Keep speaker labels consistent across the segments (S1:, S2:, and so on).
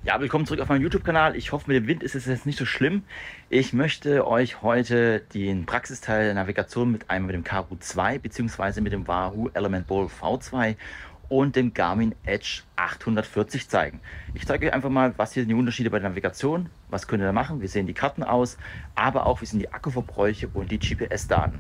S1: Ja, willkommen zurück auf meinem YouTube-Kanal. Ich hoffe, mit dem Wind ist es jetzt nicht so schlimm. Ich möchte euch heute den Praxisteil der Navigation mit einmal mit dem Karoo 2 bzw. mit dem Wahoo Element Bowl V2 und dem Garmin Edge 840 zeigen. Ich zeige euch einfach mal, was hier sind die Unterschiede bei der Navigation, was könnt ihr da machen, wie sehen die Karten aus, aber auch wie sind die Akkuverbräuche und die GPS-Daten.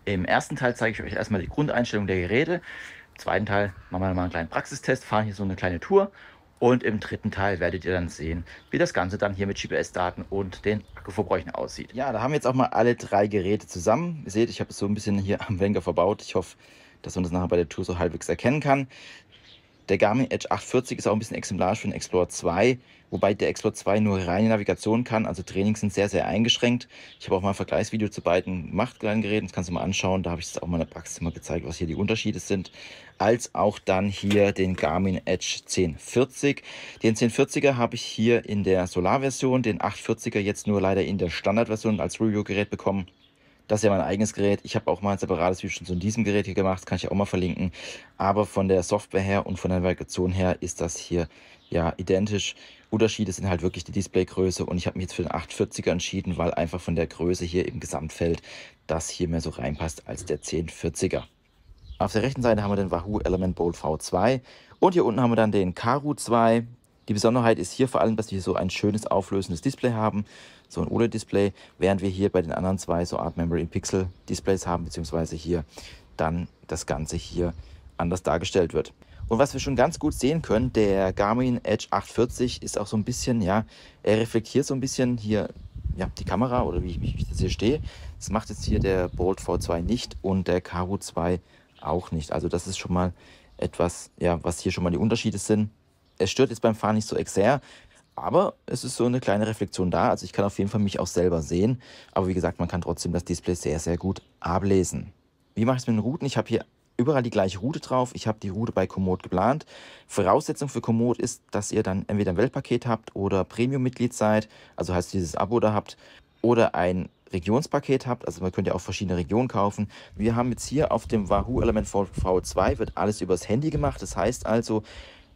S1: Im ersten Teil zeige ich euch erstmal die Grundeinstellung der Geräte. Im zweiten Teil machen wir mal einen kleinen Praxistest, fahren hier so eine kleine Tour. Und im dritten Teil werdet ihr dann sehen, wie das Ganze dann hier mit GPS-Daten und den Akkuverbräuchen aussieht. Ja, da haben wir jetzt auch mal alle drei Geräte zusammen. Ihr seht, ich habe es so ein bisschen hier am Lenker verbaut. Ich hoffe, dass man das nachher bei der Tour so halbwegs erkennen kann. Der Garmin Edge 840 ist auch ein bisschen exemplarisch für den Explorer 2, wobei der Explorer 2 nur reine Navigation kann, also Trainings sind sehr, sehr eingeschränkt. Ich habe auch mal ein Vergleichsvideo zu beiden gemacht, kleinen Geräten, das kannst du mal anschauen, da habe ich es auch mal in der Praxis mal gezeigt, was hier die Unterschiede sind, als auch dann hier den Garmin Edge 1040. Den 1040er habe ich hier in der Solar-Version, den 840er jetzt nur leider in der Standardversion als Review-Gerät bekommen. Das ist ja mein eigenes Gerät. Ich habe auch mal ein separates Video schon zu diesem Gerät hier gemacht, kann ich auch mal verlinken. Aber von der Software her und von der Navigation her ist das hier ja identisch. Unterschiede sind halt wirklich die Displaygröße und ich habe mich jetzt für den 840er entschieden, weil einfach von der Größe hier im Gesamtfeld das hier mehr so reinpasst als der 1040er. Auf der rechten Seite haben wir den Wahoo Element Bowl V2 und hier unten haben wir dann den Karoo 2. Die Besonderheit ist hier vor allem, dass wir so ein schönes auflösendes Display haben, so ein OLED-Display, während wir hier bei den anderen zwei so Art Memory Pixel Displays haben, beziehungsweise hier dann das Ganze hier anders dargestellt wird. Und was wir schon ganz gut sehen können, der Garmin Edge 840 ist auch so ein bisschen, ja, er reflektiert so ein bisschen hier ja, die Kamera oder wie ich das hier stehe. Das macht jetzt hier der Bolt V2 nicht und der Karoo 2 auch nicht. Also das ist schon mal etwas, ja, was hier schon mal die Unterschiede sind. Es stört jetzt beim Fahren nicht so sehr, aber es ist so eine kleine Reflexion da. Also ich kann auf jeden Fall mich auch selber sehen. Aber wie gesagt, man kann trotzdem das Display sehr, sehr gut ablesen. Wie mache ich es mit den Routen? Ich habe hier überall die gleiche Route drauf. Ich habe die Route bei Komoot geplant. Voraussetzung für Komoot ist, dass ihr dann entweder ein Weltpaket habt oder Premium-Mitglied seid, also heißt dieses Abo da habt, oder ein Regionspaket habt, also man könnte ja auch verschiedene Regionen kaufen. Wir haben jetzt hier auf dem Wahoo Element V2 wird alles übers Handy gemacht. Das heißt also,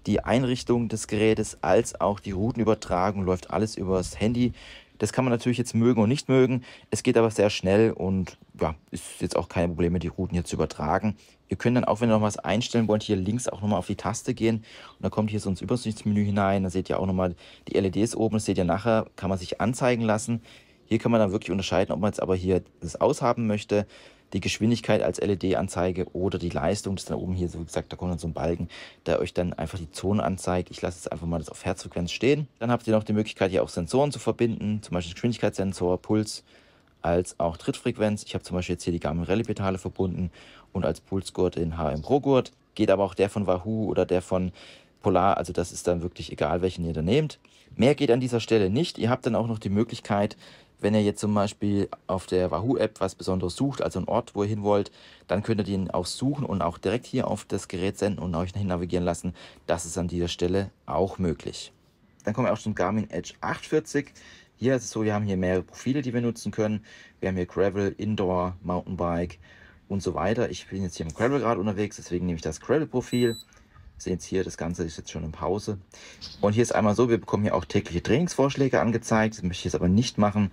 S1: die Einrichtung des Gerätes als auch die Routenübertragung läuft alles übers Handy. Das kann man natürlich jetzt mögen und nicht mögen. Es geht aber sehr schnell und ja, ist jetzt auch kein Problem, die Routen hier zu übertragen. Ihr könnt dann auch, wenn ihr noch was einstellen wollt, hier links auch nochmal auf die Taste gehen. Und dann kommt hier so ins Übersichtsmenü hinein. Da seht ihr auch nochmal die LEDs oben. Das seht ihr nachher, kann man sich anzeigen lassen. Hier kann man dann wirklich unterscheiden, ob man jetzt aber hier das aushaben möchte, die Geschwindigkeit als LED-Anzeige oder die Leistung. Das ist dann oben hier, so wie gesagt, da kommt dann so ein Balken, der euch dann einfach die Zone anzeigt. Ich lasse jetzt einfach mal das auf Herzfrequenz stehen. Dann habt ihr noch die Möglichkeit, hier auch Sensoren zu verbinden, zum Beispiel Geschwindigkeitssensor, Puls, als auch Trittfrequenz. Ich habe zum Beispiel jetzt hier die Garmin Rallye-Pedale verbunden und als Pulsgurt den HM Pro Gurt. Geht aber auch der von Wahoo oder der von Polar, also das ist dann wirklich egal, welchen ihr da nehmt. Mehr geht an dieser Stelle nicht. Ihr habt dann auch noch die Möglichkeit, wenn ihr jetzt zum Beispiel auf der Wahoo-App was Besonderes sucht, also einen Ort, wo ihr hin wollt, dann könnt ihr den auch suchen und auch direkt hier auf das Gerät senden und euch dahin navigieren lassen. Das ist an dieser Stelle auch möglich. Dann kommen wir auch zum Garmin Edge 840. Hier ist es so, wir haben hier mehrere Profile, die wir nutzen können. Wir haben hier Gravel, Indoor, Mountainbike und so weiter. Ich bin jetzt hier im Gravel gerade unterwegs, deswegen nehme ich das Gravel-Profil. Sehen jetzt hier, das Ganze ist jetzt schon in Pause. Und hier ist einmal so, wir bekommen hier auch tägliche Trainingsvorschläge angezeigt. Das möchte ich jetzt aber nicht machen.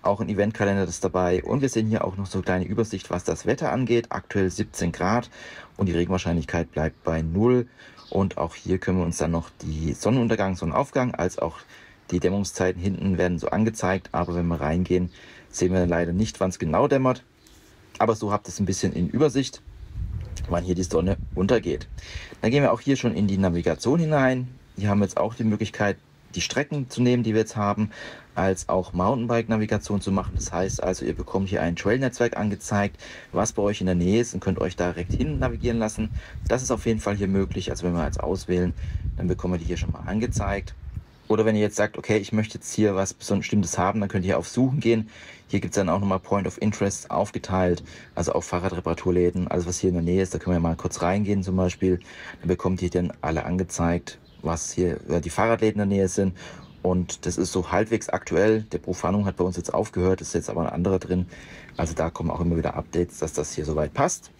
S1: Auch ein Eventkalender ist dabei. Und wir sehen hier auch noch so eine kleine Übersicht, was das Wetter angeht. Aktuell 17 Grad und die Regenwahrscheinlichkeit bleibt bei 0. Und auch hier können wir uns dann noch die Sonnenuntergang, Sonnenaufgang, als auch die Dämmerungszeiten hinten werden so angezeigt. Aber wenn wir reingehen, sehen wir leider nicht, wann es genau dämmert. Aber so habt ihr es ein bisschen in Übersicht, wann hier die Sonne untergeht. Dann gehen wir auch hier schon in die Navigation hinein. Hier haben wir jetzt auch die Möglichkeit, die Strecken zu nehmen, die wir jetzt haben, als auch Mountainbike-Navigation zu machen. Das heißt also, ihr bekommt hier ein Trail-Netzwerk angezeigt, was bei euch in der Nähe ist und könnt euch direkt hin navigieren lassen. Das ist auf jeden Fall hier möglich. Also wenn wir jetzt auswählen, dann bekommen wir die hier schon mal angezeigt. Oder wenn ihr jetzt sagt, okay, ich möchte jetzt hier was Bestimmtes haben, dann könnt ihr auf Suchen gehen. Hier gibt es dann auch nochmal Point of Interest aufgeteilt, also auch Fahrradreparaturläden, alles was hier in der Nähe ist, da können wir mal kurz reingehen zum Beispiel. Dann bekommt ihr dann alle angezeigt, was hier die Fahrradläden in der Nähe sind. Und das ist so halbwegs aktuell. Der Profanung hat bei uns jetzt aufgehört, ist jetzt aber ein anderer drin. Also da kommen auch immer wieder Updates, dass das hier soweit passt.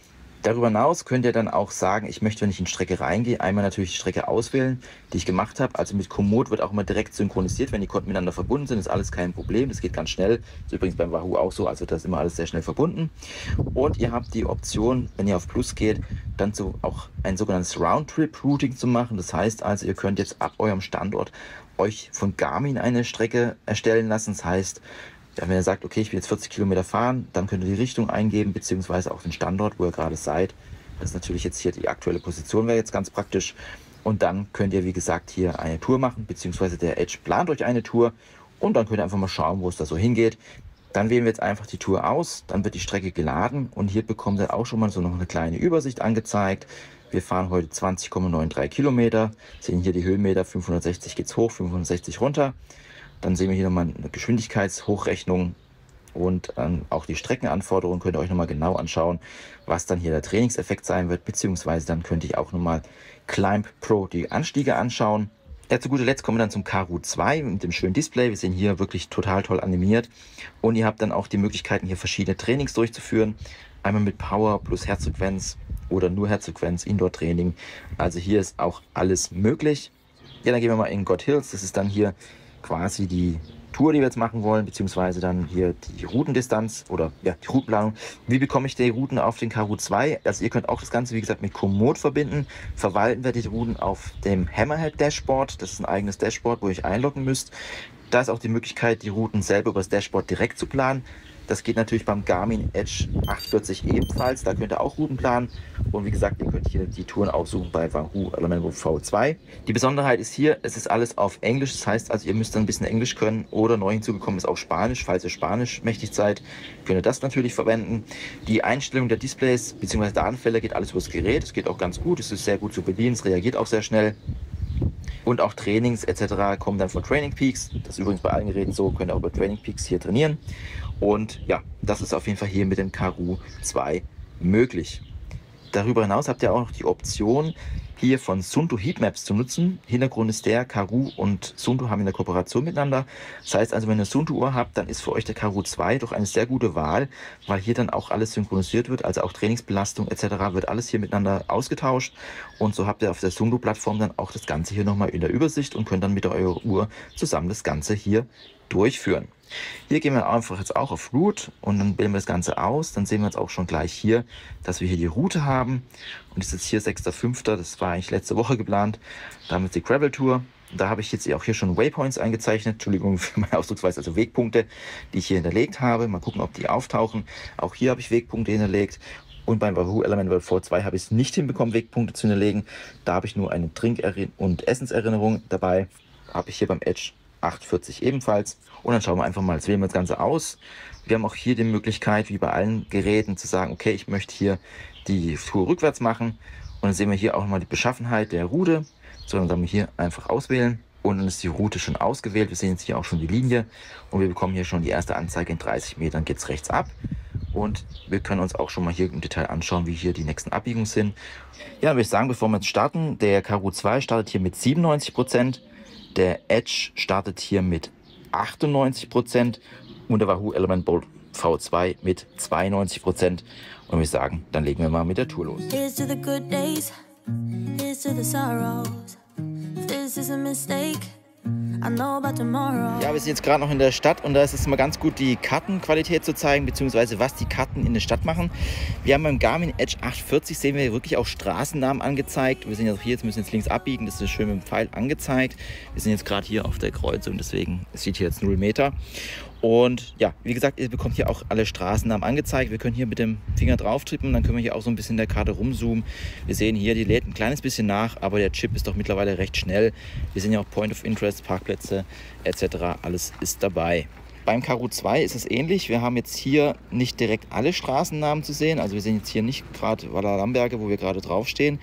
S1: Darüber hinaus könnt ihr dann auch sagen, ich möchte, wenn ich in die Strecke reingehe, einmal natürlich die Strecke auswählen, die ich gemacht habe. Also mit Komoot wird auch immer direkt synchronisiert, wenn die Konten miteinander verbunden sind, ist alles kein Problem. Das geht ganz schnell. Ist übrigens beim Wahoo auch so, also das ist immer alles sehr schnell verbunden. Und ihr habt die Option, wenn ihr auf Plus geht, dann so auch ein sogenanntes Roundtrip-Routing zu machen. Das heißt also, ihr könnt jetzt ab eurem Standort euch von Garmin eine Strecke erstellen lassen. Das heißt, ja, wenn ihr sagt, okay, ich will jetzt 40 Kilometer fahren, dann könnt ihr die Richtung eingeben, beziehungsweise auch den Standort, wo ihr gerade seid. Das ist natürlich jetzt hier die aktuelle Position, wäre jetzt ganz praktisch. Und dann könnt ihr, wie gesagt, hier eine Tour machen, beziehungsweise der Edge plant euch eine Tour. Und dann könnt ihr einfach mal schauen, wo es da so hingeht. Dann wählen wir jetzt einfach die Tour aus, dann wird die Strecke geladen und hier bekommt ihr auch schon mal so noch eine kleine Übersicht angezeigt. Wir fahren heute 20,93 Kilometer, sehen hier die Höhenmeter, 560 geht es hoch, 560 runter. Dann sehen wir hier nochmal eine Geschwindigkeitshochrechnung und auch die Streckenanforderungen könnt ihr euch nochmal genau anschauen, was dann hier der Trainingseffekt sein wird, beziehungsweise dann könnt ihr auch nochmal Climb Pro die Anstiege anschauen. Ja, zu guter Letzt kommen wir dann zum Karoo 2 mit dem schönen Display. Wir sehen hier wirklich total toll animiert und ihr habt dann auch die Möglichkeiten, hier verschiedene Trainings durchzuführen. Einmal mit Power plus Herzfrequenz oder nur Herzfrequenz, Indoor-Training. Also hier ist auch alles möglich. Ja, dann gehen wir mal in God Hills. Das ist dann hier quasi die Tour, die wir jetzt machen wollen, beziehungsweise dann hier die Routendistanz oder ja, die Routenplanung. Wie bekomme ich die Routen auf den Karoo 2? Also ihr könnt auch das Ganze, wie gesagt, mit Komoot verbinden. Verwalten wir die Routen auf dem Hammerhead Dashboard. Das ist ein eigenes Dashboard, wo ihr euch einloggen müsst. Da ist auch die Möglichkeit, die Routen selber über das Dashboard direkt zu planen. Das geht natürlich beim Garmin Edge 840 ebenfalls. Da könnt ihr auch Routen planen. Und wie gesagt, ihr könnt hier die Touren aussuchen bei Wahoo Element Bolt V2. Die Besonderheit ist hier, es ist alles auf Englisch. Das heißt also, ihr müsst dann ein bisschen Englisch können. Oder neu hinzugekommen ist auch Spanisch. Falls ihr Spanisch mächtig seid, könnt ihr das natürlich verwenden. Die Einstellung der Displays bzw. der Anfälle geht alles über das Gerät. Es geht auch ganz gut. Es ist sehr gut zu bedienen. Es reagiert auch sehr schnell. Und auch Trainings etc. kommen dann von Training Peaks. Das ist übrigens bei allen Geräten so. Könnt ihr auch über Training Peaks hier trainieren. Und ja, das ist auf jeden Fall hier mit dem Karoo 2 möglich. Darüber hinaus habt ihr auch noch die Option, hier von Suunto Heatmaps zu nutzen. Hintergrund ist der, Karoo und Suunto haben in der Kooperation miteinander. Das heißt also, wenn ihr eine Suunto-Uhr habt, dann ist für euch der Karoo 2 doch eine sehr gute Wahl, weil hier dann auch alles synchronisiert wird, also auch Trainingsbelastung etc. wird alles hier miteinander ausgetauscht. Und so habt ihr auf der Suunto-Plattform dann auch das Ganze hier nochmal in der Übersicht und könnt dann mit eurer Uhr zusammen das Ganze hier durchführen. Hier gehen wir einfach jetzt auch auf Route und dann wählen wir das Ganze aus. Dann sehen wir jetzt auch schon gleich hier, dass wir hier die Route haben. Und das ist jetzt hier 6.5. Das war eigentlich letzte Woche geplant. Da haben wir jetzt die Gravel Tour. Da habe ich jetzt auch hier schon Waypoints eingezeichnet. Entschuldigung für meine Ausdrucksweise, also Wegpunkte, die ich hier hinterlegt habe. Mal gucken, ob die auftauchen. Auch hier habe ich Wegpunkte hinterlegt. Und beim Wahoo Element Bolt V2 habe ich es nicht hinbekommen, Wegpunkte zu hinterlegen. Da habe ich nur eine Trink- und Essenserinnerung dabei. Habe ich hier beim Edge 840 ebenfalls. Und dann schauen wir einfach mal, jetzt wählen wir das Ganze aus. Wir haben auch hier die Möglichkeit, wie bei allen Geräten, zu sagen, okay, ich möchte hier die Tour rückwärts machen. Und dann sehen wir hier auch nochmal die Beschaffenheit der Route. So, dann sagen wir hier einfach auswählen. Und dann ist die Route schon ausgewählt. Wir sehen jetzt hier auch schon die Linie. Und wir bekommen hier schon die erste Anzeige. In 30 Metern geht es rechts ab. Und wir können uns auch schon mal hier im Detail anschauen, wie hier die nächsten Abbiegungen sind. Ja, dann würde ich sagen, bevor wir jetzt starten, der Karoo 2 startet hier mit 97%. Der Edge startet hier mit 98% und der Wahoo Element Bolt V2 mit 92%. Und wir sagen, dann legen wir mal mit der Tour los. Here's to the good days, here's to the sorrows. If this is a mistake, I know about tomorrow. Ja, wir sind jetzt gerade noch in der Stadt und da ist es mal ganz gut, die Kartenqualität zu zeigen, beziehungsweise was die Karten in der Stadt machen. Wir haben beim Garmin Edge 840 sehen wir wirklich auch Straßennamen angezeigt. Wir sind jetzt hier, jetzt müssen wir jetzt links abbiegen, das ist schön mit dem Pfeil angezeigt. Wir sind jetzt gerade hier auf der Kreuzung, deswegen sieht hier jetzt 0 Meter. Und ja, wie gesagt, ihr bekommt hier auch alle Straßennamen angezeigt. Wir können hier mit dem Finger drauf tippen, dann können wir hier auch so ein bisschen in der Karte rumzoomen. Wir sehen hier, die lädt ein kleines bisschen nach, aber der Chip ist doch mittlerweile recht schnell. Wir sehen ja auch Point of Interest, Parkplätze etc. Alles ist dabei. Beim Karoo 2 ist es ähnlich. Wir haben jetzt hier nicht direkt alle Straßennamen zu sehen. Also wir sehen jetzt hier nicht gerade Wallerlamberge, wo wir gerade draufstehen.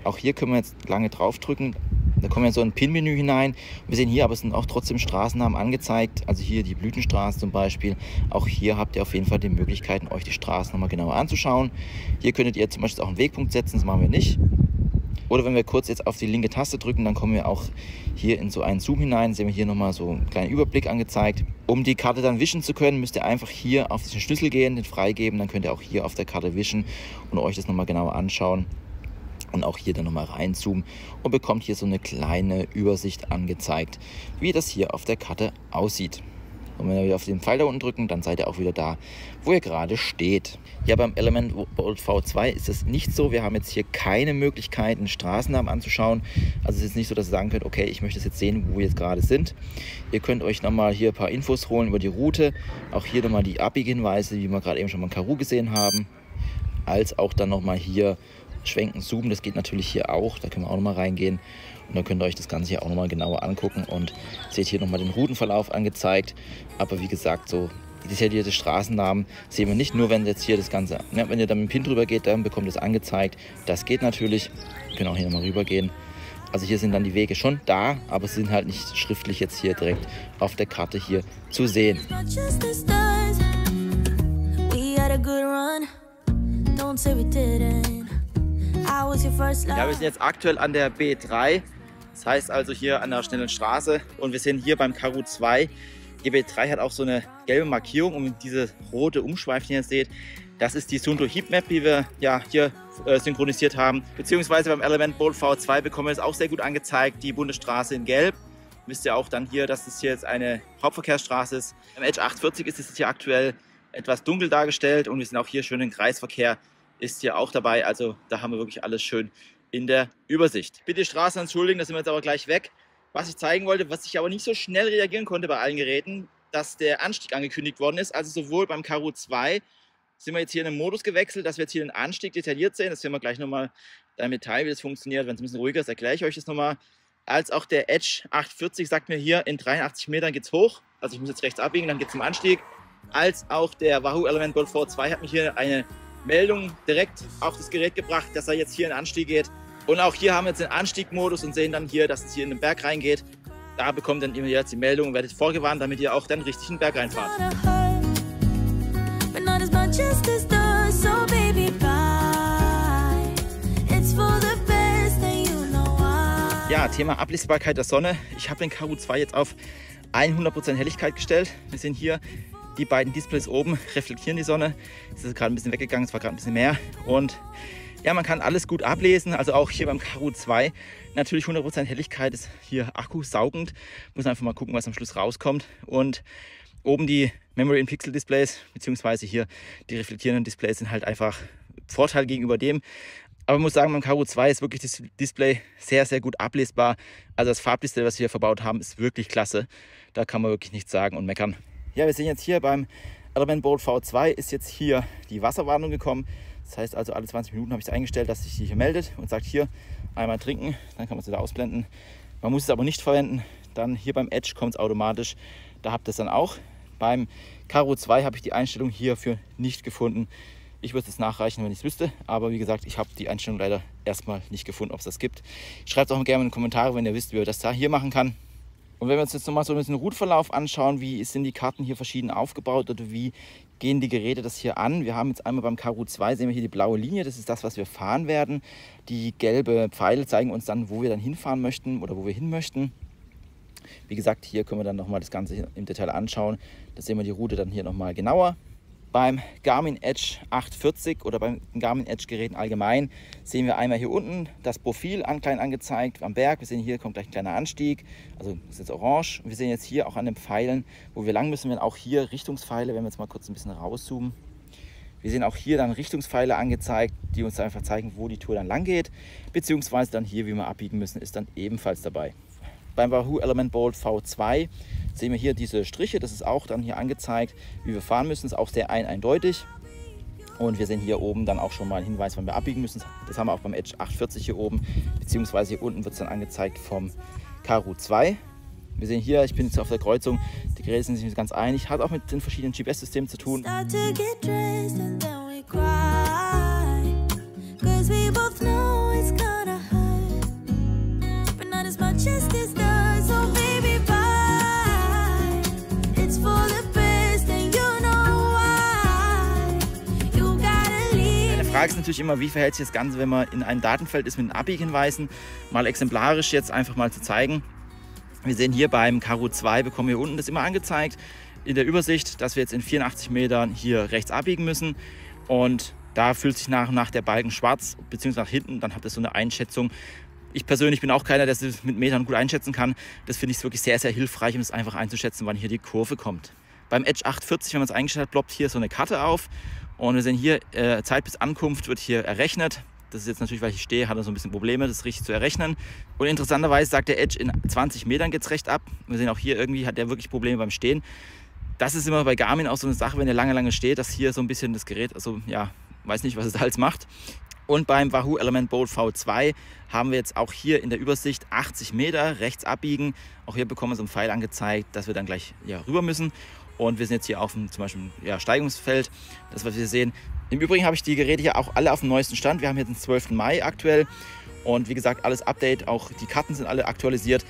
S1: Auch hier können wir jetzt lange draufdrücken. Da kommen wir in so ein Pin-Menü hinein. Wir sehen hier aber es sind auch trotzdem Straßennamen angezeigt. Also hier die Blütenstraße zum Beispiel. Auch hier habt ihr auf jeden Fall die Möglichkeiten, euch die Straßen nochmal genauer anzuschauen. Hier könntet ihr zum Beispiel auch einen Wegpunkt setzen. Das machen wir nicht. Oder wenn wir kurz jetzt auf die linke Taste drücken, dann kommen wir auch hier in so einen Zoom hinein. Sehen wir hier nochmal so einen kleinen Überblick angezeigt. Um die Karte dann wischen zu können, müsst ihr einfach hier auf diesen Schlüssel gehen, den freigeben. Dann könnt ihr auch hier auf der Karte wischen und euch das nochmal genauer anschauen. Und auch hier dann nochmal reinzoomen und bekommt hier so eine kleine Übersicht angezeigt, wie das hier auf der Karte aussieht. Und wenn wir wieder auf den Pfeil da unten drücken, dann seid ihr auch wieder da, wo ihr gerade steht. Ja, beim Element Bolt V2 ist es nicht so. Wir haben jetzt hier keine Möglichkeit, einen Straßennamen anzuschauen. Also es ist nicht so, dass ihr sagen könnt, okay, ich möchte jetzt sehen, wo wir jetzt gerade sind. Ihr könnt euch nochmal hier ein paar Infos holen über die Route. Auch hier nochmal die Abbiegehinweise, wie wir gerade eben schon mal in Karoo gesehen haben. Als auch dann nochmal hier schwenken, zoomen, das geht natürlich hier auch, da können wir auch nochmal reingehen und dann könnt ihr euch das Ganze hier auch nochmal genauer angucken und seht hier nochmal den Routenverlauf angezeigt, aber wie gesagt, so detaillierte Straßennamen sehen wir nicht, nur wenn jetzt hier das Ganze, ne, wenn ihr dann mit dem Pin drüber geht, dann bekommt ihr es angezeigt, das geht natürlich, wir können auch hier nochmal rüber gehen, also hier sind dann die Wege schon da, aber sie sind halt nicht schriftlich jetzt hier direkt auf der Karte hier zu sehen. Ja, wir sind jetzt aktuell an der B3, das heißt also hier an der schnellen Straße und wir sind hier beim Karoo 2. Die B3 hat auch so eine gelbe Markierung und diese rote Umschweif, die ihr seht, das ist die Suunto Heatmap, die wir ja hier synchronisiert haben. Beziehungsweise beim Element Bolt V2 bekommen wir es auch sehr gut angezeigt, die Bundesstraße in gelb. Wisst ihr auch dann hier, dass das hier jetzt eine Hauptverkehrsstraße ist. Im Edge 840 ist es hier aktuell etwas dunkel dargestellt und wir sind auch hier schön im Kreisverkehr. Ist hier auch dabei, also da haben wir wirklich alles schön in der Übersicht. Bitte Straßen entschuldigen, da sind wir jetzt aber gleich weg. Was ich zeigen wollte, was ich aber nicht so schnell reagieren konnte bei allen Geräten, dass der Anstieg angekündigt worden ist. Also sowohl beim Karoo 2 sind wir jetzt hier in den Modus gewechselt, dass wir jetzt hier den Anstieg detailliert sehen. Das sehen wir gleich nochmal im Detail, wie das funktioniert. Wenn es ein bisschen ruhiger ist, erkläre ich euch das nochmal. Als auch der Edge 840 sagt mir hier, in 83 Metern geht es hoch. Also ich muss jetzt rechts abbiegen, dann geht es zum Anstieg. Als auch der Wahoo Element Bolt V2 hat mich hier eine Meldung direkt auf das Gerät gebracht, dass er jetzt hier in den Anstieg geht. Und auch hier haben wir jetzt den Anstiegmodus und sehen dann hier, dass es hier in den Berg reingeht. Da bekommt dann immer jetzt die Meldung und werdet vorgewarnt, damit ihr auch dann richtig in den Berg reinfahrt. Ja, Thema Ablesbarkeit der Sonne. Ich habe den Karoo 2 jetzt auf 100% Helligkeit gestellt. Wir sehen hier die beiden Displays oben, reflektieren die Sonne. Es ist gerade ein bisschen weggegangen, es war gerade ein bisschen mehr. Und ja, man kann alles gut ablesen, also auch hier beim Karoo 2. Natürlich 100% Helligkeit ist hier akkusaugend. Muss einfach mal gucken, was am Schluss rauskommt. Und oben die Memory in Pixel Displays, beziehungsweise hier die reflektierenden Displays sind halt einfach Vorteil gegenüber dem. Aber ich muss sagen, beim Karoo 2 ist wirklich das Display sehr, sehr gut ablesbar. Also das Farbdisplay, was wir hier verbaut haben, ist wirklich klasse. Da kann man wirklich nichts sagen und meckern. Ja, wir sehen jetzt hier beim Element Bolt V2 ist jetzt hier die Wasserwarnung gekommen. Das heißt also, alle 20 Minuten habe ich es eingestellt, dass sich die hier meldet und sagt hier einmal trinken, dann kann man es wieder ausblenden. Man muss es aber nicht verwenden. Dann hier beim Edge kommt es automatisch. Da habt ihr es dann auch. Beim Karoo 2 habe ich die Einstellung hierfür nicht gefunden. Ich würde es nachreichen, wenn ich es wüsste. Aber wie gesagt, ich habe die Einstellung leider erstmal nicht gefunden, ob es das gibt. Schreibt auch gerne in die Kommentare, wenn ihr wisst, wie ihr das da hier machen kann. Und wenn wir uns jetzt nochmal so ein bisschen den Routeverlauf anschauen, wie sind die Karten hier verschieden aufgebaut oder wie gehen die Geräte das hier an. Wir haben jetzt einmal beim Karoo 2, sehen wir hier die blaue Linie, das ist das, was wir fahren werden. Die gelbe Pfeile zeigen uns dann, wo wir dann hinfahren möchten oder wo wir hin möchten. Wie gesagt, hier können wir dann nochmal das Ganze im Detail anschauen. Da sehen wir die Route dann hier nochmal genauer. Beim Garmin Edge 840 oder beim Garmin Edge Geräten allgemein sehen wir einmal hier unten das Profil klein angezeigt am Berg. Wir sehen hier kommt gleich ein kleiner Anstieg, also das ist jetzt orange. Und wir sehen jetzt hier auch an den Pfeilen, wo wir lang müssen, wir auch hier Richtungspfeile, wenn wir jetzt mal kurz ein bisschen rauszoomen. Wir sehen auch hier dann Richtungspfeile angezeigt, die uns einfach zeigen, wo die Tour dann lang geht, beziehungsweise dann hier, wie wir abbiegen müssen, ist dann ebenfalls dabei. Beim Wahoo Element Bolt V2 sehen wir hier diese Striche, das ist auch dann hier angezeigt, wie wir fahren müssen, ist auch sehr eindeutig. Und wir sehen hier oben dann auch schon mal einen Hinweis, wann wir abbiegen müssen. Das haben wir auch beim Edge 840 hier oben, beziehungsweise hier unten wird es dann angezeigt vom Karoo 2. Wir sehen hier, ich bin jetzt auf der Kreuzung, die Geräte sind sich nicht ganz einig, hat auch mit den verschiedenen GPS-Systemen zu tun. Frage ist natürlich immer, wie verhält sich das Ganze, wenn man in einem Datenfeld ist mit den Abbiegehinweisen. Mal exemplarisch jetzt einfach mal zu zeigen. Wir sehen hier beim Karo 2 bekommen wir unten das immer angezeigt in der Übersicht, dass wir jetzt in 84 Metern hier rechts abbiegen müssen. Und da fühlt sich nach und nach der Balken schwarz, beziehungsweise nach hinten. Dann habt ihr so eine Einschätzung. Ich persönlich bin auch keiner, der es mit Metern gut einschätzen kann. Das finde ich wirklich sehr, sehr hilfreich, um es einfach einzuschätzen, wann hier die Kurve kommt. Beim Edge 840, wenn man es eingestellt hat, ploppt hier so eine Karte auf. Und wir sehen hier, Zeit bis Ankunft wird hier errechnet. Das ist jetzt natürlich, weil ich stehe, hat er so ein bisschen Probleme, das richtig zu errechnen. Und interessanterweise sagt der Edge, in 20 Metern geht es recht ab. Wir sehen auch hier, irgendwie hat der wirklich Probleme beim Stehen. Das ist immer bei Garmin auch so eine Sache, wenn der lange steht, dass hier so ein bisschen das Gerät, also ja, weiß nicht, was es da alles macht. Und beim Wahoo Element Bold V2 haben wir jetzt auch hier in der Übersicht 80 Meter rechts abbiegen. Auch hier bekommen wir so einen Pfeil angezeigt, dass wir dann gleich rüber müssen. Und wir sind jetzt hier auf dem zum Beispiel Steigungsfeld, das was wir sehen. Im Übrigen habe ich die Geräte hier auch alle auf dem neuesten Stand. Wir haben jetzt den 12. Mai aktuell. Und wie gesagt, alles Update, auch die Karten sind alle aktualisiert.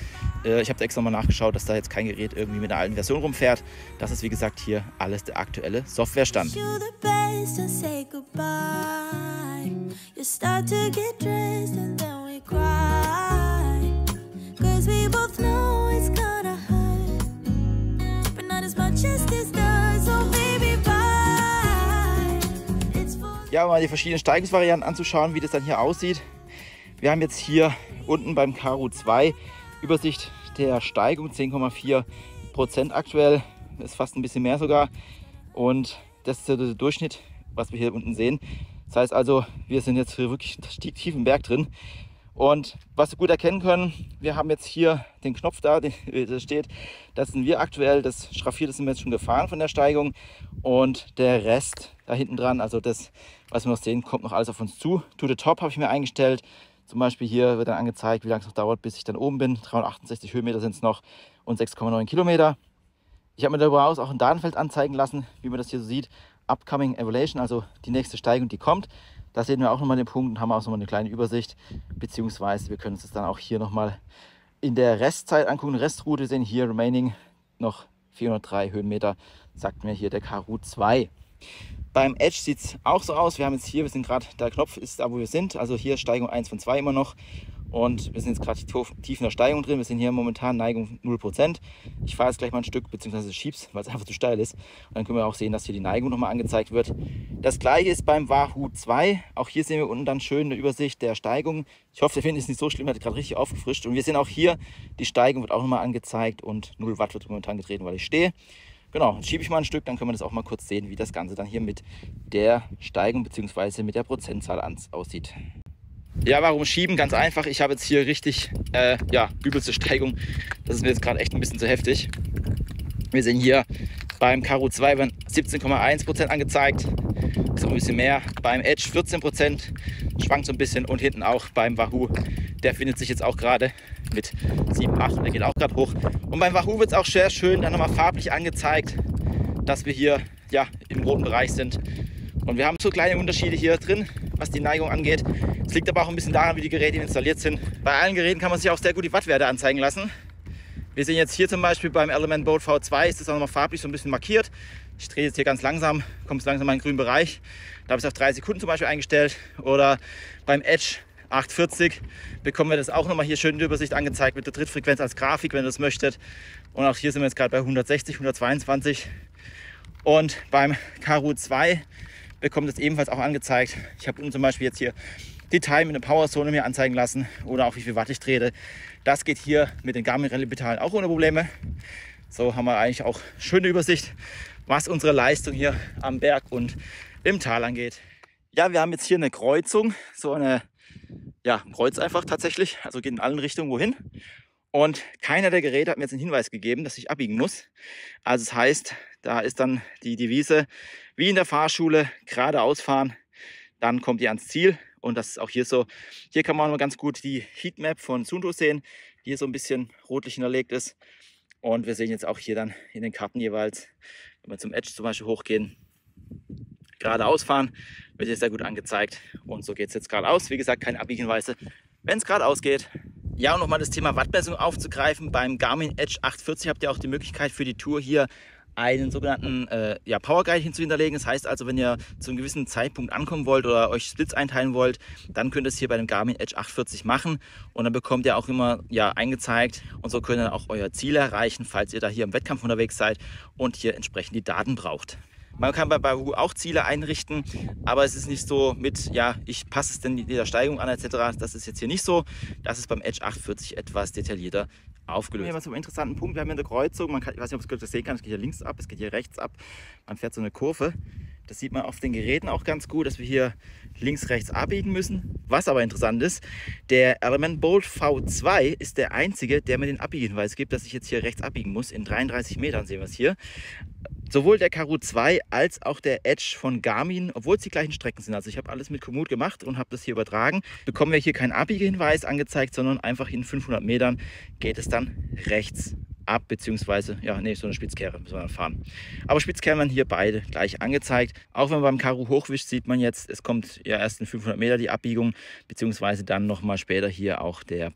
S1: Ich habe da extra mal nachgeschaut, dass da jetzt kein Gerät irgendwie mit einer alten Version rumfährt. Das ist wie gesagt hier alles der aktuelle Softwarestand. Ja, um mal die verschiedenen Steigungsvarianten anzuschauen, wie das dann hier aussieht. Wir haben jetzt hier unten beim Karo 2 Übersicht der Steigung, 10,4% aktuell, ist fast ein bisschen mehr sogar. Und das ist der Durchschnitt, was wir hier unten sehen. Das heißt also, wir sind jetzt hier wirklich tief im Berg drin. Und was wir gut erkennen können, wir haben jetzt hier den Knopf da, da steht, das sind wir aktuell, das Schraffierte sind wir jetzt schon gefahren von der Steigung. Und der Rest da hinten dran, also das, was wir noch sehen, kommt noch alles auf uns zu. To the top habe ich mir eingestellt. Zum Beispiel hier wird dann angezeigt, wie lange es noch dauert, bis ich dann oben bin. 368 Höhenmeter sind es noch und 6,9 Kilometer. Ich habe mir darüber hinaus auch ein Datenfeld anzeigen lassen, wie man das hier so sieht. Upcoming Evaluation, also die nächste Steigung, die kommt. Da sehen wir auch nochmal den Punkt und haben auch nochmal eine kleine Übersicht. Beziehungsweise wir können uns das dann auch hier nochmal in der Restzeit angucken. Restroute sehen hier remaining noch 403 Höhenmeter, sagt mir hier der Karo 2. Beim Edge sieht es auch so aus. Wir haben jetzt hier, wir sind gerade, der Knopf ist da, wo wir sind. Also hier Steigung 1 von 2 immer noch. Und wir sind jetzt gerade tief in der Steigung drin. Wir sind hier momentan Neigung 0%. Ich fahre jetzt gleich mal ein Stück, beziehungsweise schieb's, weil es einfach zu steil ist. Und dann können wir auch sehen, dass hier die Neigung nochmal angezeigt wird. Das gleiche ist beim Wahoo 2. Auch hier sehen wir unten dann schön eine Übersicht der Steigung. Ich hoffe, der Wind ist nicht so schlimm, hat gerade richtig aufgefrischt. Und wir sehen auch hier, die Steigung wird auch nochmal angezeigt und 0 Watt wird momentan getreten, weil ich stehe. Genau, jetzt schiebe ich mal ein Stück, dann können wir das auch mal kurz sehen, wie das Ganze dann hier mit der Steigung bzw. mit der Prozentzahl aussieht. Ja, warum schieben? Ganz einfach, ich habe jetzt hier richtig, übelste Steigung. Das ist mir jetzt gerade echt ein bisschen zu heftig. Wir sehen hier beim Karo 2 werden 17,1% angezeigt, ist auch ein bisschen mehr. Beim Edge 14%, schwankt so ein bisschen und hinten auch beim Wahoo. Der findet sich jetzt auch gerade mit 7, 8 und der geht auch gerade hoch. Und beim Wahoo wird es auch sehr schön dann nochmal farblich angezeigt, dass wir hier im roten Bereich sind. Und wir haben so kleine Unterschiede hier drin, was die Neigung angeht. Es liegt aber auch ein bisschen daran, wie die Geräte installiert sind. Bei allen Geräten kann man sich auch sehr gut die Wattwerte anzeigen lassen. Wir sehen jetzt hier zum Beispiel beim Element Bold V2 ist das auch nochmal farblich so ein bisschen markiert. Ich drehe jetzt hier ganz langsam, kommt langsam in den grünen Bereich. Da habe ich es auf 3 Sekunden zum Beispiel eingestellt. Oder beim Edge 840 bekommen wir das auch nochmal hier schön in der Übersicht angezeigt mit der Trittfrequenz als Grafik, wenn ihr das möchtet. Und auch hier sind wir jetzt gerade bei 160, 122. Und beim Karo 2 bekommt es ebenfalls auch angezeigt. Ich habe unten zum Beispiel jetzt hier die Time in der Powerzone mir anzeigen lassen oder auch wie viel Watt ich drehe. Das geht hier mit den Garmin Rallye Vitalen auch ohne Probleme. So haben wir eigentlich auch schöne Übersicht, was unsere Leistung hier am Berg und im Tal angeht. Ja, wir haben jetzt hier eine Kreuzung, so eine Kreuz einfach tatsächlich, also geht in allen Richtungen wohin. Und keiner der Geräte hat mir jetzt einen Hinweis gegeben, dass ich abbiegen muss. Also das heißt, da ist dann die Devise, wie in der Fahrschule, geradeaus fahren, dann kommt ihr ans Ziel. Und das ist auch hier so. Hier kann man mal ganz gut die Heatmap von Suunto sehen, die hier so ein bisschen rotlich hinterlegt ist. Und wir sehen jetzt auch hier dann in den Karten jeweils, wenn wir zum Edge zum Beispiel hochgehen, geradeaus fahren, wird hier sehr gut angezeigt. Und so geht es jetzt geradeaus. Wie gesagt, keine Abbiegenweise, wenn es geradeaus geht. Ja, und nochmal das Thema Wattmessung aufzugreifen. Beim Garmin Edge 840 habt ihr auch die Möglichkeit für die Tour hier einen sogenannten Power Guide hinzuhinterlegen. Das heißt also, wenn ihr zu einem gewissen Zeitpunkt ankommen wollt oder euch Splits einteilen wollt, dann könnt ihr es hier bei dem Garmin Edge 840 machen und dann bekommt ihr auch immer eingezeigt und so könnt ihr auch euer Ziel erreichen, falls ihr da hier im Wettkampf unterwegs seid und hier entsprechend die Daten braucht. Man kann bei Wahoo auch Ziele einrichten, aber es ist nicht so mit, ich passe es denn jeder Steigung an etc. Das ist jetzt hier nicht so. Das ist beim Edge 840 etwas detaillierter aufgelöst. Hier was zum interessanten Punkt. Wir haben hier eine Kreuzung. Ich weiß nicht, ob es das sehen kann. Es geht hier links ab, es geht hier rechts ab. Man fährt so eine Kurve. Das sieht man auf den Geräten auch ganz gut, dass wir hier links, rechts abbiegen müssen. Was aber interessant ist, der Element Bolt V2 ist der einzige, der mir den Abbiegehinweis gibt, dass ich jetzt hier rechts abbiegen muss. In 33 Metern sehen wir es hier. Sowohl der Karoo 2 als auch der Edge von Garmin, obwohl es die gleichen Strecken sind, also ich habe alles mit Komoot gemacht und habe das hier übertragen, bekommen wir hier keinen Abbiegehinweis angezeigt, sondern einfach in 500 Metern geht es dann rechts ab, beziehungsweise, so eine Spitzkehre müssen wir dann fahren. Aber Spitzkehren werden hier beide gleich angezeigt. Auch wenn man beim Karoo hochwischt, sieht man jetzt, es kommt erst in 500 Meter die Abbiegung, beziehungsweise dann nochmal später hier auch der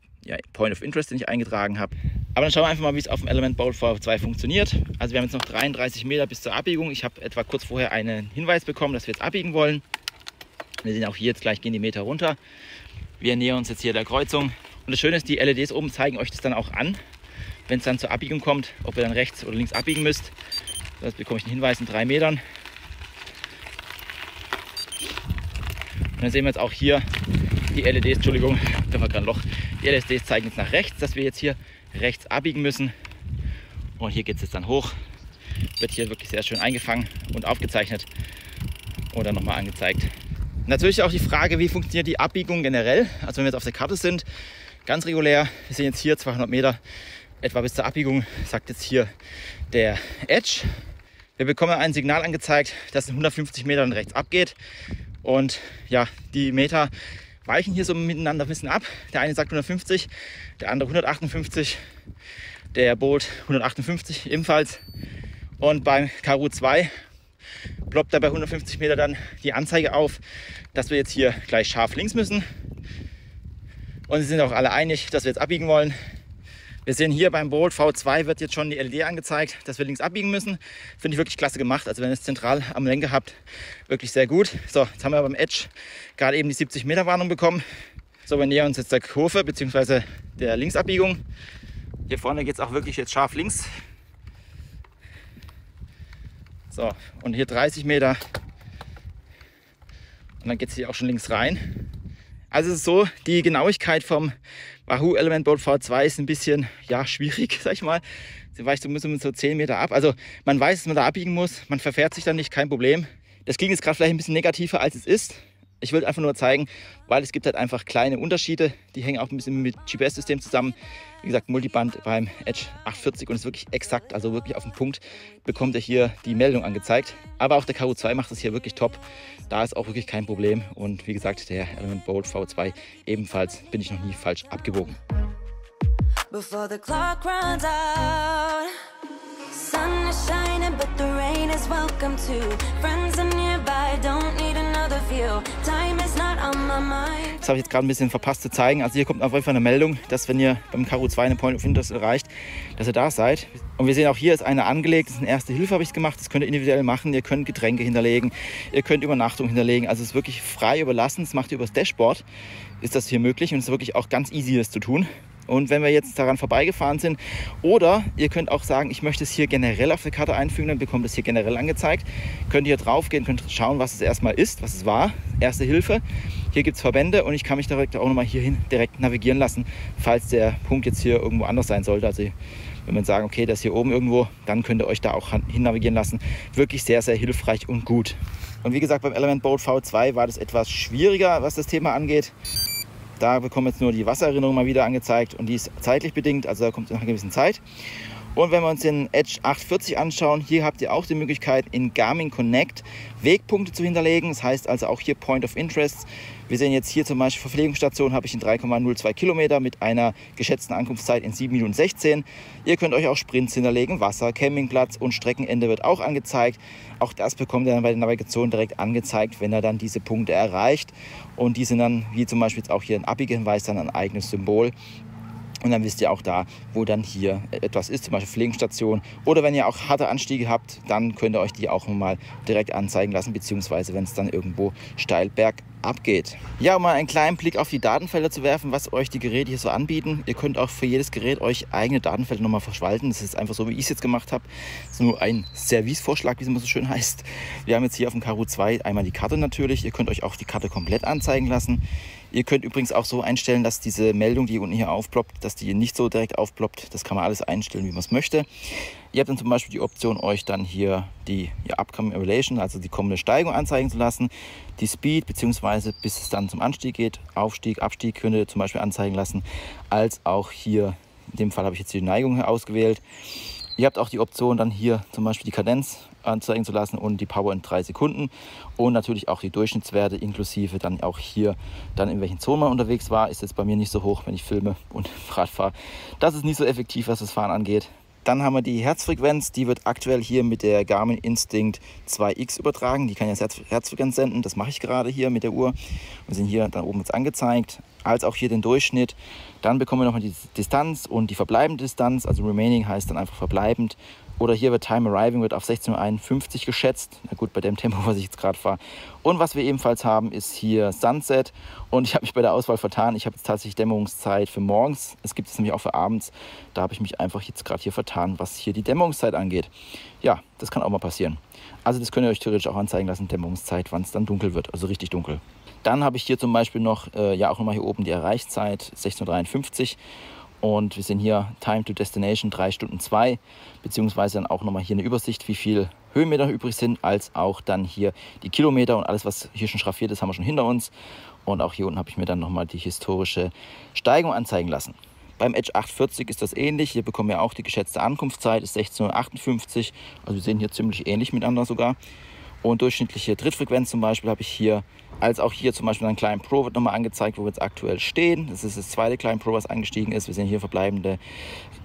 S1: Point of Interest, den ich eingetragen habe. Aber dann schauen wir einfach mal, wie es auf dem Element Bolt V2 funktioniert. Also wir haben jetzt noch 33 Meter bis zur Abbiegung. Ich habe etwa kurz vorher einen Hinweis bekommen, dass wir jetzt abbiegen wollen. Wir sehen auch hier jetzt gleich gehen die Meter runter. Wir nähern uns jetzt hier der Kreuzung. Und das Schöne ist, die LEDs oben zeigen euch das dann auch an, wenn es dann zur Abbiegung kommt, ob ihr dann rechts oder links abbiegen müsst. Das bekomme ich einen Hinweis in 3 Metern. Und dann sehen wir jetzt auch hier die LEDs, Entschuldigung, da war gerade ein Loch. Die LEDs zeigen jetzt nach rechts, dass wir jetzt hier rechts abbiegen müssen. Und hier geht es jetzt dann hoch. Wird hier wirklich sehr schön eingefangen und aufgezeichnet und dann nochmal angezeigt. Natürlich auch die Frage, wie funktioniert die Abbiegung generell. Also wenn wir jetzt auf der Karte sind, ganz regulär, wir sehen jetzt hier 200 Meter etwa bis zur Abbiegung, sagt jetzt hier der Edge. Wir bekommen ein Signal angezeigt, dass in 150 Metern rechts abgeht. Und die Meter weichen hier so miteinander ein bisschen ab. Der eine sagt 150, der andere 158, der Bolt 158 ebenfalls. Und beim Karoo 2 ploppt da bei 150 Meter dann die Anzeige auf, dass wir jetzt hier gleich scharf links müssen. Und sie sind auch alle einig, dass wir jetzt abbiegen wollen. Wir sehen hier beim Bolt V2 wird jetzt schon die LED angezeigt, dass wir links abbiegen müssen. Finde ich wirklich klasse gemacht. Also wenn ihr es zentral am Lenker habt, wirklich sehr gut. So, jetzt haben wir beim Edge gerade eben die 70 Meter Warnung bekommen. So, wir nähern uns jetzt der Kurve bzw. der Linksabbiegung. Hier vorne geht es auch wirklich jetzt scharf links. So, und hier 30 Meter. Und dann geht es hier auch schon links rein. Also es ist so, die Genauigkeit vom Wahoo Element Bolt V2 ist ein bisschen schwierig, sag ich mal. Sie weicht so 10 Meter ab. Also man weiß, dass man da abbiegen muss, man verfährt sich dann nicht, kein Problem. Das klingt jetzt gerade vielleicht ein bisschen negativer, als es ist. Ich will einfach nur zeigen, weil es gibt halt einfach kleine Unterschiede. Die hängen auch ein bisschen mit GPS-System zusammen. Wie gesagt, Multiband beim Edge 840 und ist wirklich exakt, also wirklich auf den Punkt, bekommt ihr hier die Meldung angezeigt. Aber auch der Karoo 2 macht das hier wirklich top. Da ist auch wirklich kein Problem. Und wie gesagt, der Element Bolt V2 ebenfalls bin ich noch nie falsch abgebogen.
S2: Before the clock runs out, sun is shining, but the rain is welcome too. Friends are nearby, don't need another view. Time is not on my mind.
S1: Das habe ich jetzt gerade ein bisschen verpasst zu zeigen. Also hier kommt auf jeden Fall eine Meldung, dass wenn ihr beim Karoo 2 eine Point of Interest erreicht, dass ihr da seid. Und wir sehen auch hier ist eine angelegt, das ist eine erste Hilfe, habe ich gemacht. Das könnt ihr individuell machen. Ihr könnt Getränke hinterlegen, ihr könnt Übernachtung hinterlegen. Also es ist wirklich frei überlassen. Das macht ihr über das Dashboard. Ist das hier möglich und es ist wirklich auch ganz easy, das zu tun. Und wenn wir jetzt daran vorbeigefahren sind, oder ihr könnt auch sagen, ich möchte es hier generell auf der Karte einfügen, dann bekommt es hier generell angezeigt. Könnt ihr drauf gehen, könnt schauen, was es erstmal ist, was es war. Erste Hilfe. Hier gibt es Verbände und ich kann mich direkt auch nochmal hierhin direkt navigieren lassen, falls der Punkt jetzt hier irgendwo anders sein sollte. Also wenn man sagen, okay, das ist hier oben irgendwo, dann könnt ihr euch da auch hin navigieren lassen. Wirklich sehr, sehr hilfreich und gut. Und wie gesagt, beim Element Bolt V2 war das etwas schwieriger, was das Thema angeht. Da bekommen wir jetzt nur die Wassererinnerung mal wieder angezeigt und die ist zeitlich bedingt, also da kommt es nach einer gewissen Zeit. Und wenn wir uns den Edge 840 anschauen, hier habt ihr auch die Möglichkeit in Garmin Connect Wegpunkte zu hinterlegen. Das heißt also auch hier Point of Interest. Wir sehen jetzt hier zum Beispiel Verpflegungsstation habe ich in 3,02 Kilometer mit einer geschätzten Ankunftszeit in 7 Minuten 16. Ihr könnt euch auch Sprints hinterlegen, Wasser, Campingplatz und Streckenende wird auch angezeigt. Auch das bekommt ihr dann bei der Navigation direkt angezeigt, wenn er dann diese Punkte erreicht. Und die sind dann, wie zum Beispiel jetzt auch hier ein Abbiegehinweis, dann ein eigenes Symbol. Und dann wisst ihr auch da, wo dann hier etwas ist, zum Beispiel Pflegenstation. Oder wenn ihr auch harte Anstiege habt, dann könnt ihr euch die auch mal direkt anzeigen lassen, beziehungsweise wenn es dann irgendwo steil bergab geht. Ja, um mal einen kleinen Blick auf die Datenfelder zu werfen, was euch die Geräte hier so anbieten. Ihr könnt auch für jedes Gerät euch eigene Datenfelder nochmal verschalten. Das ist einfach so, wie ich es jetzt gemacht habe. Das ist nur ein Servicevorschlag, wie es immer so schön heißt. Wir haben jetzt hier auf dem Karoo 2 einmal die Karte natürlich. Ihr könnt euch auch die Karte komplett anzeigen lassen. Ihr könnt übrigens auch so einstellen, dass diese Meldung, die unten hier aufploppt, dass die nicht so direkt aufploppt. Das kann man alles einstellen, wie man es möchte. Ihr habt dann zum Beispiel die Option, euch dann hier die Upcoming Elevation, also die kommende Steigung anzeigen zu lassen. Die Speed, beziehungsweise bis es dann zum Anstieg geht, Aufstieg, Abstieg könnt ihr zum Beispiel anzeigen lassen. Als auch hier, in dem Fall habe ich jetzt die Neigung ausgewählt. Ihr habt auch die Option, dann hier zum Beispiel die Kadenz anzeigen zu lassen und die Power in 3 Sekunden und natürlich auch die Durchschnittswerte inklusive dann auch hier, dann in welchen Zonen man unterwegs war. Ist jetzt bei mir nicht so hoch, wenn ich filme und Rad fahre. Das ist nicht so effektiv, was das Fahren angeht. Dann haben wir die Herzfrequenz, die wird aktuell hier mit der Garmin Instinct 2X übertragen. Die kann ja Herzfrequenz senden, das mache ich gerade hier mit der Uhr. Wir sind hier dann oben jetzt angezeigt, als auch hier den Durchschnitt. Dann bekommen wir nochmal die Distanz und die verbleibende Distanz, also Remaining heißt dann einfach verbleibend. Oder hier wird Time Arriving wird auf 16:51 Uhr geschätzt. Na gut, bei dem Tempo, was ich jetzt gerade fahre. Und was wir ebenfalls haben, ist hier Sunset. Und ich habe mich bei der Auswahl vertan. Ich habe jetzt tatsächlich Dämmerungszeit für morgens. Es gibt es nämlich auch für abends. Da habe ich mich einfach jetzt gerade hier vertan, was hier die Dämmerungszeit angeht. Ja, das kann auch mal passieren. Also das könnt ihr euch theoretisch auch anzeigen lassen, Dämmerungszeit, wann es dann dunkel wird. Also richtig dunkel. Dann habe ich hier zum Beispiel noch, auch nochmal hier oben die Erreichzeit, 16:53 Uhr. Und wir sehen hier Time to Destination 3 Stunden 2, beziehungsweise dann auch nochmal hier eine Übersicht, wie viel Höhenmeter übrig sind, als auch dann hier die Kilometer und alles, was hier schon schraffiert ist, haben wir schon hinter uns. Und auch hier unten habe ich mir dann nochmal die historische Steigung anzeigen lassen. Beim Edge 840 ist das ähnlich. Hier bekommen wir auch die geschätzte Ankunftszeit, ist 16:58 Uhr. Also wir sehen hier ziemlich ähnlich miteinander sogar. Und durchschnittliche Trittfrequenz zum Beispiel habe ich hier, als auch hier zum Beispiel ein Climb Pro wird nochmal angezeigt, wo wir jetzt aktuell stehen. Das ist das zweite Climb Pro, was angestiegen ist. Wir sehen hier verbleibende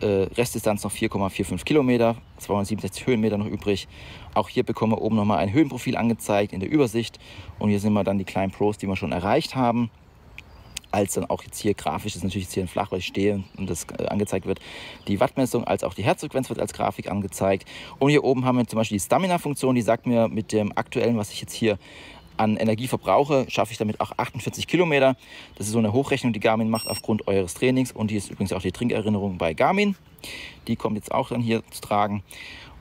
S1: Restdistanz noch 4,45 Kilometer, 267 Höhenmeter noch übrig. Auch hier bekommen wir oben nochmal ein Höhenprofil angezeigt in der Übersicht. Und hier sind wir dann die Climb Pros, die wir schon erreicht haben. Als dann auch jetzt hier grafisch, das ist natürlich jetzt hier flach, weil ich stehe und das angezeigt wird, die Wattmessung, als auch die Herzfrequenz wird als Grafik angezeigt. Und hier oben haben wir zum Beispiel die Stamina-Funktion, die sagt mir mit dem aktuellen, was ich jetzt hier an Energie verbrauche, schaffe ich damit auch 48 Kilometer. Das ist so eine Hochrechnung, die Garmin macht aufgrund eures Trainings. Und hier ist übrigens auch die Trinkerinnerung bei Garmin. Die kommt jetzt auch dann hier zu tragen.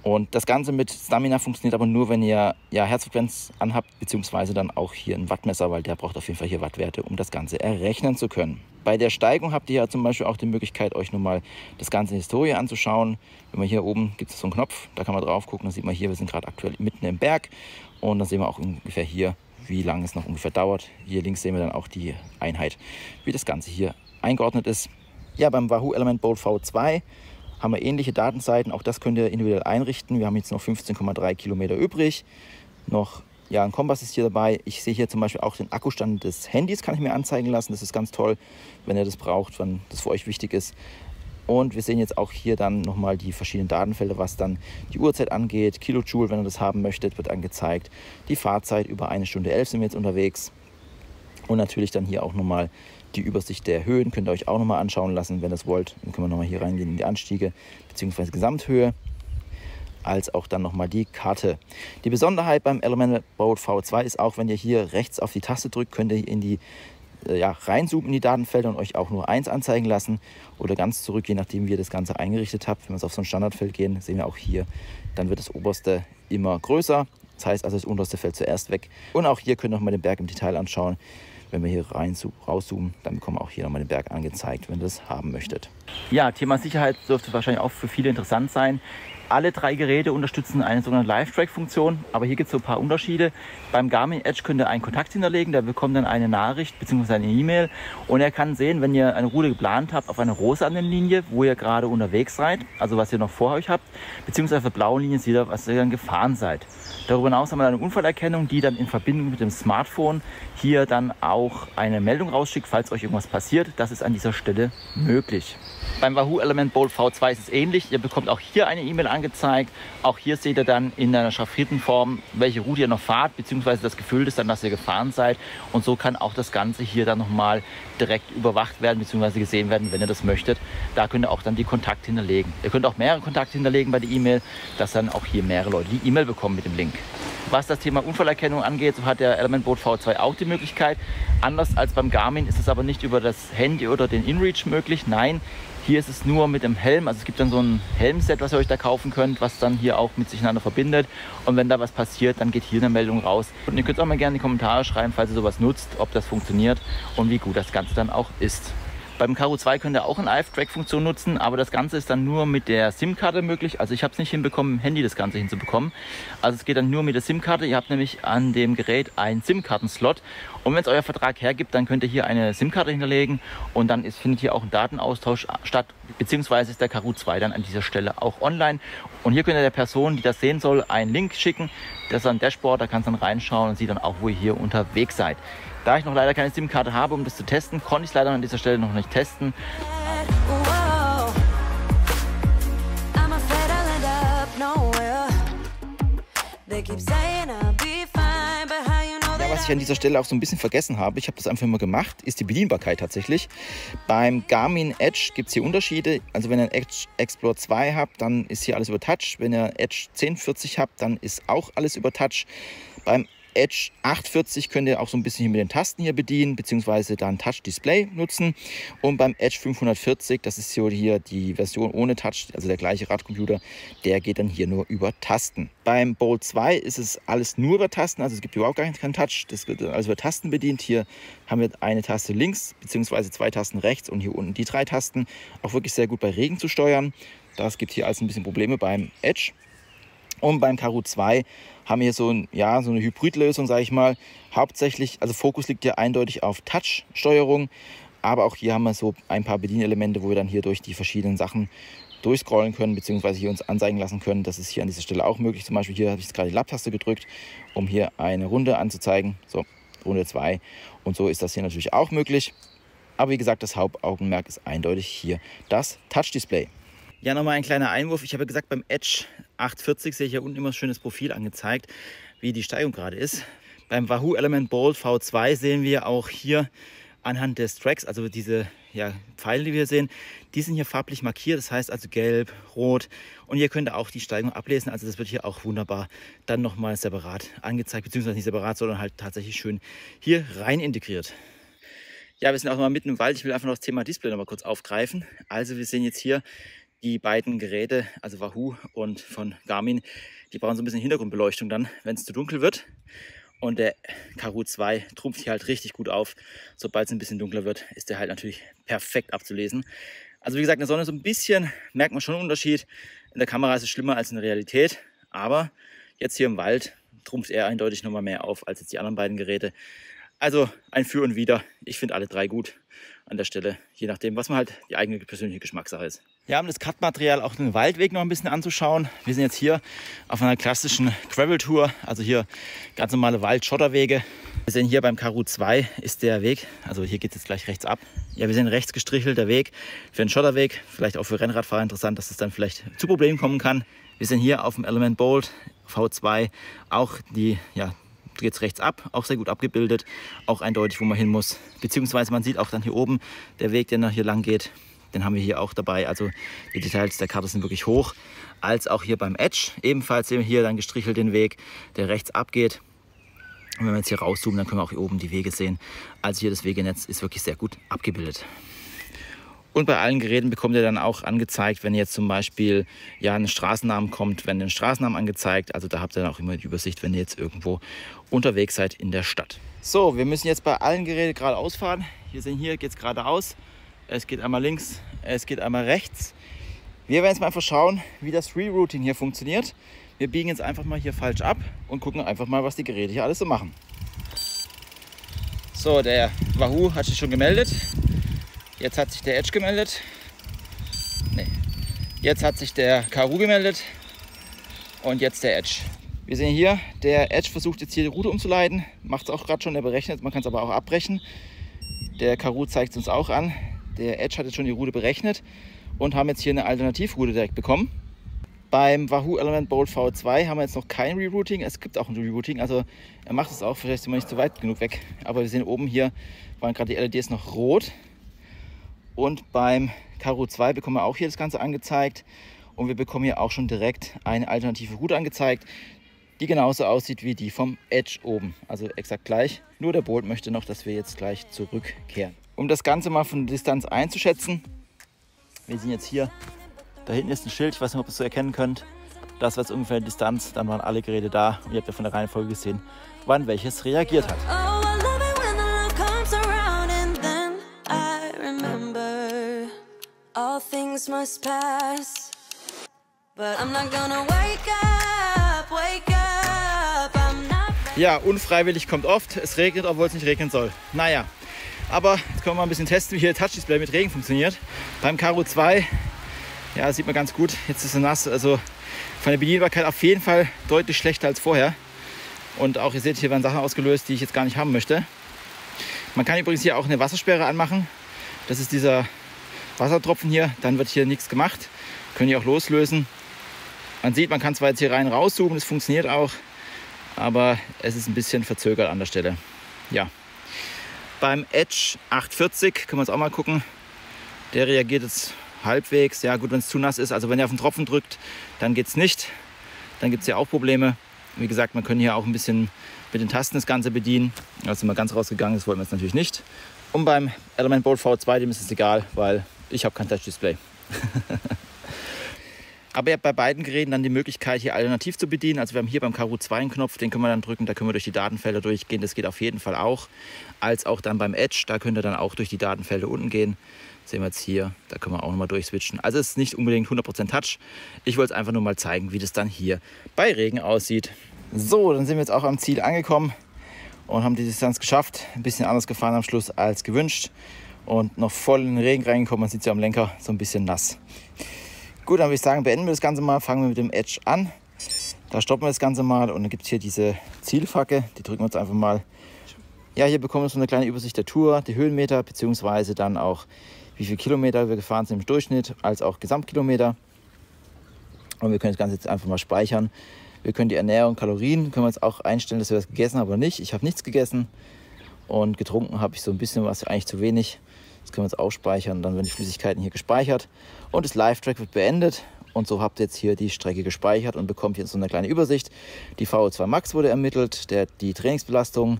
S1: Und das Ganze mit Stamina funktioniert aber nur, wenn ihr Herzfrequenz anhabt, beziehungsweise dann auch hier einen Wattmesser, weil der braucht auf jeden Fall hier Wattwerte, um das Ganze errechnen zu können. Bei der Steigung habt ihr ja zum Beispiel auch die Möglichkeit, euch nochmal das Ganze in Historie anzuschauen. Wenn man hier oben gibt es so einen Knopf, da kann man drauf gucken, dann sieht man hier, wir sind gerade aktuell mitten im Berg. Und dann sehen wir auch ungefähr hier, wie lange es noch ungefähr dauert. Hier links sehen wir dann auch die Einheit, wie das Ganze hier eingeordnet ist. Ja, beim Wahoo Element Bolt V2 haben wir ähnliche Datenseiten, auch das könnt ihr individuell einrichten. Wir haben jetzt noch 15,3 Kilometer übrig. Noch ein Kompass ist hier dabei. Ich sehe hier zum Beispiel auch den Akkustand des Handys, kann ich mir anzeigen lassen. Das ist ganz toll, wenn ihr das braucht, wenn das für euch wichtig ist. Und wir sehen jetzt auch hier dann nochmal die verschiedenen Datenfelder, was dann die Uhrzeit angeht. Kilojoule, wenn ihr das haben möchtet, wird angezeigt. Die Fahrzeit, über 1 Stunde 11 sind wir jetzt unterwegs. Und natürlich dann hier auch nochmal die Übersicht der Höhen, könnt ihr euch auch nochmal anschauen lassen, wenn ihr das wollt. Dann können wir nochmal hier reingehen in die Anstiege bzw. Gesamthöhe, als auch dann nochmal die Karte. Die Besonderheit beim Element Bolt V2 ist auch, wenn ihr hier rechts auf die Taste drückt, könnt ihr in die reinzoomen in die Datenfelder und euch auch nur 1 anzeigen lassen oder ganz zurück, je nachdem wie ihr das Ganze eingerichtet habt. Wenn wir jetzt auf so ein Standardfeld gehen, sehen wir auch hier, dann wird das oberste immer größer. Das heißt also, das unterste fällt zuerst weg. Und auch hier könnt ihr nochmal den Berg im Detail anschauen. Wenn wir hier rauszoomen, dann bekommen wir auch hier nochmal den Berg angezeigt, wenn ihr das haben möchtet. Ja, Thema Sicherheit dürfte wahrscheinlich auch für viele interessant sein. Alle 3 Geräte unterstützen eine sogenannte Live-Track-Funktion, aber hier gibt es so ein paar Unterschiede. Beim Garmin Edge könnt ihr einen Kontakt hinterlegen, der bekommt dann eine Nachricht bzw. eine E-Mail und er kann sehen, wenn ihr eine Route geplant habt auf einer rosanen Linie, wo ihr gerade unterwegs seid, also was ihr noch vor euch habt, beziehungsweise auf der blauen Linie sieht er, was ihr dann gefahren seid. Darüber hinaus haben wir eine Unfallerkennung, die dann in Verbindung mit dem Smartphone hier dann auch eine Meldung rausschickt, falls euch irgendwas passiert. Das ist an dieser Stelle möglich. Beim Wahoo Element Bolt V2 ist es ähnlich. Ihr bekommt auch hier eine E-Mail angezeigt. Auch hier seht ihr dann in einer chiffrierten Form, welche Route ihr noch fahrt, beziehungsweise das gefüllt ist dann, dass ihr gefahren seid. Und so kann auch das Ganze hier dann nochmal direkt überwacht werden, beziehungsweise gesehen werden, wenn ihr das möchtet. Da könnt ihr auch dann die Kontakte hinterlegen. Ihr könnt auch mehrere Kontakte hinterlegen bei der E-Mail, dass dann auch hier mehrere Leute die E-Mail bekommen mit dem Link. Was das Thema Unfallerkennung angeht, so hat der Element Bolt V2 auch die Möglichkeit. Anders als beim Garmin ist es aber nicht über das Handy oder den InReach möglich. Nein, hier ist es nur mit dem Helm. Also es gibt dann so ein Helmset, was ihr euch da kaufen könnt, was dann hier auch miteinander verbindet. Und wenn da was passiert, dann geht hier eine Meldung raus. Und ihr könnt auch mal gerne in die Kommentare schreiben, falls ihr sowas nutzt, ob das funktioniert und wie gut das Ganze dann auch ist. Beim Karoo 2 könnt ihr auch eine Live-Track-Funktion nutzen, aber das Ganze ist dann nur mit der SIM-Karte möglich. Also ich habe es nicht hinbekommen, im Handy das Ganze hinzubekommen. Also es geht dann nur mit der SIM-Karte. Ihr habt nämlich an dem Gerät einen SIM-Karten-Slot. Und wenn es euer Vertrag hergibt, dann könnt ihr hier eine SIM-Karte hinterlegen und dann findet hier auch ein Datenaustausch statt, beziehungsweise ist der Karoo 2 dann an dieser Stelle auch online. Und hier könnt ihr der Person, die das sehen soll, einen Link schicken. Das ist ein Dashboard, da kannst du dann reinschauen und sieht dann auch, wo ihr hier unterwegs seid. Da ich noch leider keine SIM-Karte habe, um das zu testen, konnte ich es leider an dieser Stelle noch nicht testen. Ja, was ich an dieser Stelle auch so ein bisschen vergessen habe, ich habe das einfach mal gemacht, ist die Bedienbarkeit tatsächlich. Beim Garmin Edge gibt es hier Unterschiede. Also wenn ihr ein Edge Explorer 2 habt, dann ist hier alles über Touch. Wenn ihr Edge 1040 habt, dann ist auch alles über Touch. Beim Edge 840 könnt ihr auch so ein bisschen hier mit den Tasten hier bedienen, beziehungsweise dann Touch Display nutzen. Und beim Edge 540, das ist hier die Version ohne Touch, also der gleiche Radcomputer, der geht dann hier nur über Tasten. Beim Bolt 2 ist es alles nur über Tasten, also es gibt überhaupt gar keinen Touch, das wird also über Tasten bedient. Hier haben wir eine Taste links, beziehungsweise 2 Tasten rechts und hier unten die 3 Tasten. Auch wirklich sehr gut bei Regen zu steuern. Das gibt hier alles ein bisschen Probleme beim Edge. Und beim Karoo 2 haben wir hier so eine Hybridlösung, sage ich mal. Hauptsächlich, also Fokus liegt ja eindeutig auf Touch-Steuerung, aber auch hier haben wir so ein paar Bedienelemente, wo wir dann hier durch die verschiedenen Sachen durchscrollen können, beziehungsweise hier uns anzeigen lassen können. Das ist hier an dieser Stelle auch möglich. Zum Beispiel hier habe ich jetzt gerade die Lab-Taste gedrückt, um hier eine Runde anzuzeigen. So, Runde 2. Und so ist das hier natürlich auch möglich. Aber wie gesagt, das Hauptaugenmerk ist eindeutig hier das Touch-Display. Ja, nochmal ein kleiner Einwurf. Ich habe gesagt, beim Edge 840 sehe ich hier unten immer ein schönes Profil angezeigt, wie die Steigung gerade ist. Beim Wahoo Element Bolt V2 sehen wir auch hier anhand des Tracks, also diese Pfeile, die wir sehen, die sind hier farblich markiert. Das heißt also gelb, rot. Und ihr könnt auch die Steigung ablesen. Also das wird hier auch wunderbar dann nochmal separat angezeigt, beziehungsweise nicht separat, sondern halt tatsächlich schön hier rein integriert. Ja, wir sind auch mal mitten im Wald. Ich will einfach noch das Thema Display noch mal kurz aufgreifen. Also wir sehen jetzt hier die beiden Geräte, also Wahoo und von Garmin, die brauchen so ein bisschen Hintergrundbeleuchtung dann, wenn es zu dunkel wird. Und der Karoo 2 trumpft hier halt richtig gut auf. Sobald es ein bisschen dunkler wird, ist der halt natürlich perfekt abzulesen. Also wie gesagt, in der Sonne so ein bisschen merkt man schon einen Unterschied. In der Kamera ist es schlimmer als in der Realität. Aber jetzt hier im Wald trumpft er eindeutig nochmal mehr auf als jetzt die anderen beiden Geräte. Also ein Für und Wider. Ich finde alle drei gut an der Stelle, je nachdem, was man halt die eigene persönliche Geschmackssache ist. Wir haben das Kartmaterial auch den Waldweg noch ein bisschen anzuschauen. Wir sind jetzt hier auf einer klassischen Gravel-Tour, also hier ganz normale Wald-Schotterwege. Wir sehen hier beim Karoo 2 ist der Weg, also hier geht es jetzt gleich rechts ab. Ja, wir sehen rechts gestrichelter Weg für einen Schotterweg, vielleicht auch für Rennradfahrer interessant, dass es dann vielleicht zu Problemen kommen kann. Wir sehen hier auf dem Element Bolt V2 auch die, geht es rechts ab, auch sehr gut abgebildet, auch eindeutig, wo man hin muss. Beziehungsweise man sieht auch dann hier oben, der Weg, der noch hier lang geht, den haben wir hier auch dabei. Also die Details der Karte sind wirklich hoch. Als auch hier beim Edge, ebenfalls sehen wir hier dann gestrichelt den Weg, der rechts abgeht. Und wenn wir jetzt hier rauszoomen, dann können wir auch hier oben die Wege sehen. Also hier das Wegenetz ist wirklich sehr gut abgebildet. Und bei allen Geräten bekommt ihr dann auch angezeigt, wenn jetzt zum Beispiel ein Straßennamen kommt, werden den Straßennamen angezeigt. Also da habt ihr dann auch immer die Übersicht, wenn ihr jetzt irgendwo unterwegs seid in der Stadt. So, wir müssen jetzt bei allen Geräten geradeaus fahren. Hier geht es geradeaus. Es geht einmal links, es geht einmal rechts. Wir werden jetzt mal einfach schauen, wie das Rerouting hier funktioniert. Wir biegen jetzt einfach mal hier falsch ab und gucken einfach mal, was die Geräte hier alles so machen. So, der Wahoo hat sich schon gemeldet. Jetzt hat sich der Edge gemeldet. Jetzt hat sich der Karoo gemeldet. Und jetzt der Edge. Wir sehen hier, der Edge versucht jetzt hier die Route umzuleiten. Macht es auch gerade schon, der berechnet. Man kann es aber auch abbrechen. Der Karoo zeigt es uns auch an. Der Edge hat jetzt schon die Route berechnet und haben jetzt hier eine Alternativroute direkt bekommen. Beim Wahoo Element Bolt V2 haben wir jetzt noch kein Rerouting. Es gibt auch ein Rerouting, also er macht es auch, vielleicht sind wir nicht zu weit genug weg. Aber wir sehen oben hier, waren gerade die LEDs noch rot. Und beim Karoo 2 bekommen wir auch hier das Ganze angezeigt. Und wir bekommen hier auch schon direkt eine alternative Route angezeigt, die genauso aussieht wie die vom Edge oben. Also exakt gleich, nur der Bolt möchte noch, dass wir jetzt gleich zurückkehren. Um das Ganze mal von der Distanz einzuschätzen, wir sehen jetzt hier, da hinten ist ein Schild, ich weiß nicht, ob ihr es so erkennen könnt. Das war jetzt ungefähr die Distanz, dann waren alle Geräte da und ihr habt ja von der Reihenfolge gesehen, wann welches reagiert hat.
S2: All things must pass, but I'm not gonna wake up, I'm not.
S1: Ja, unfreiwillig kommt oft. Es regnet, obwohl es nicht regnen soll. Naja, aber jetzt können wir mal ein bisschen testen, wie hier der Touch-Display mit Regen funktioniert. Beim Karoo 2, ja, sieht man ganz gut. Jetzt ist es nass, also von der Bedienbarkeit auf jeden Fall deutlich schlechter als vorher. Und auch, ihr seht, hier werden Sachen ausgelöst, die ich jetzt gar nicht haben möchte. Man kann übrigens hier auch eine Wassersperre anmachen. Das ist dieser Wassertropfen hier, dann wird hier nichts gemacht. Können die auch loslösen. Man sieht, man kann zwar jetzt hier rein rauszoomen, das funktioniert auch, aber es ist ein bisschen verzögert an der Stelle. Ja. Beim Edge 840 können wir uns auch mal gucken. Der reagiert jetzt halbwegs. Ja gut, wenn es zu nass ist, also wenn ihr auf den Tropfen drückt, dann geht es nicht. Dann gibt es ja auch Probleme. Wie gesagt, man kann hier auch ein bisschen mit den Tasten das Ganze bedienen. Da sind wir ganz rausgegangen, das wollten wir jetzt natürlich nicht. Und beim Element Bolt V2, dem ist es egal, weil ich habe kein Touch-Display. Aber ihr habt bei beiden Geräten dann die Möglichkeit, hier alternativ zu bedienen. Also wir haben hier beim Karoo 2 einen Knopf, den können wir dann drücken, da können wir durch die Datenfelder durchgehen. Das geht auf jeden Fall auch. Als auch dann beim Edge, da könnt ihr dann auch durch die Datenfelder unten gehen. Das sehen wir jetzt hier, da können wir auch nochmal durchswitchen. Also es ist nicht unbedingt 100% Touch. Ich wollte es einfach nur mal zeigen, wie das dann hier bei Regen aussieht. So, dann sind wir jetzt auch am Ziel angekommen und haben die Distanz geschafft. Ein bisschen anders gefahren am Schluss als gewünscht. Und noch voll in den Regen reingekommen. Man sieht es ja am Lenker, so ein bisschen nass. Gut, dann würde ich sagen, beenden wir das Ganze mal. Fangen wir mit dem Edge an. Da stoppen wir das Ganze mal und dann gibt es hier diese Zielfacke. Die drücken wir uns einfach mal. Ja, hier bekommen wir so eine kleine Übersicht der Tour, die Höhenmeter, beziehungsweise dann auch, wie viele Kilometer wir gefahren sind im Durchschnitt, als auch Gesamtkilometer. Und wir können das Ganze jetzt einfach mal speichern. Wir können die Ernährung, Kalorien, können wir uns auch einstellen, dass wir das gegessen haben oder nicht. Ich habe nichts gegessen und getrunken habe ich so ein bisschen was, eigentlich zu wenig. Das können wir jetzt auch speichern, dann werden die Flüssigkeiten hier gespeichert und das Live-Track wird beendet. Und so habt ihr jetzt hier die Strecke gespeichert und bekommt jetzt so eine kleine Übersicht. Die VO2 Max wurde ermittelt, die Trainingsbelastung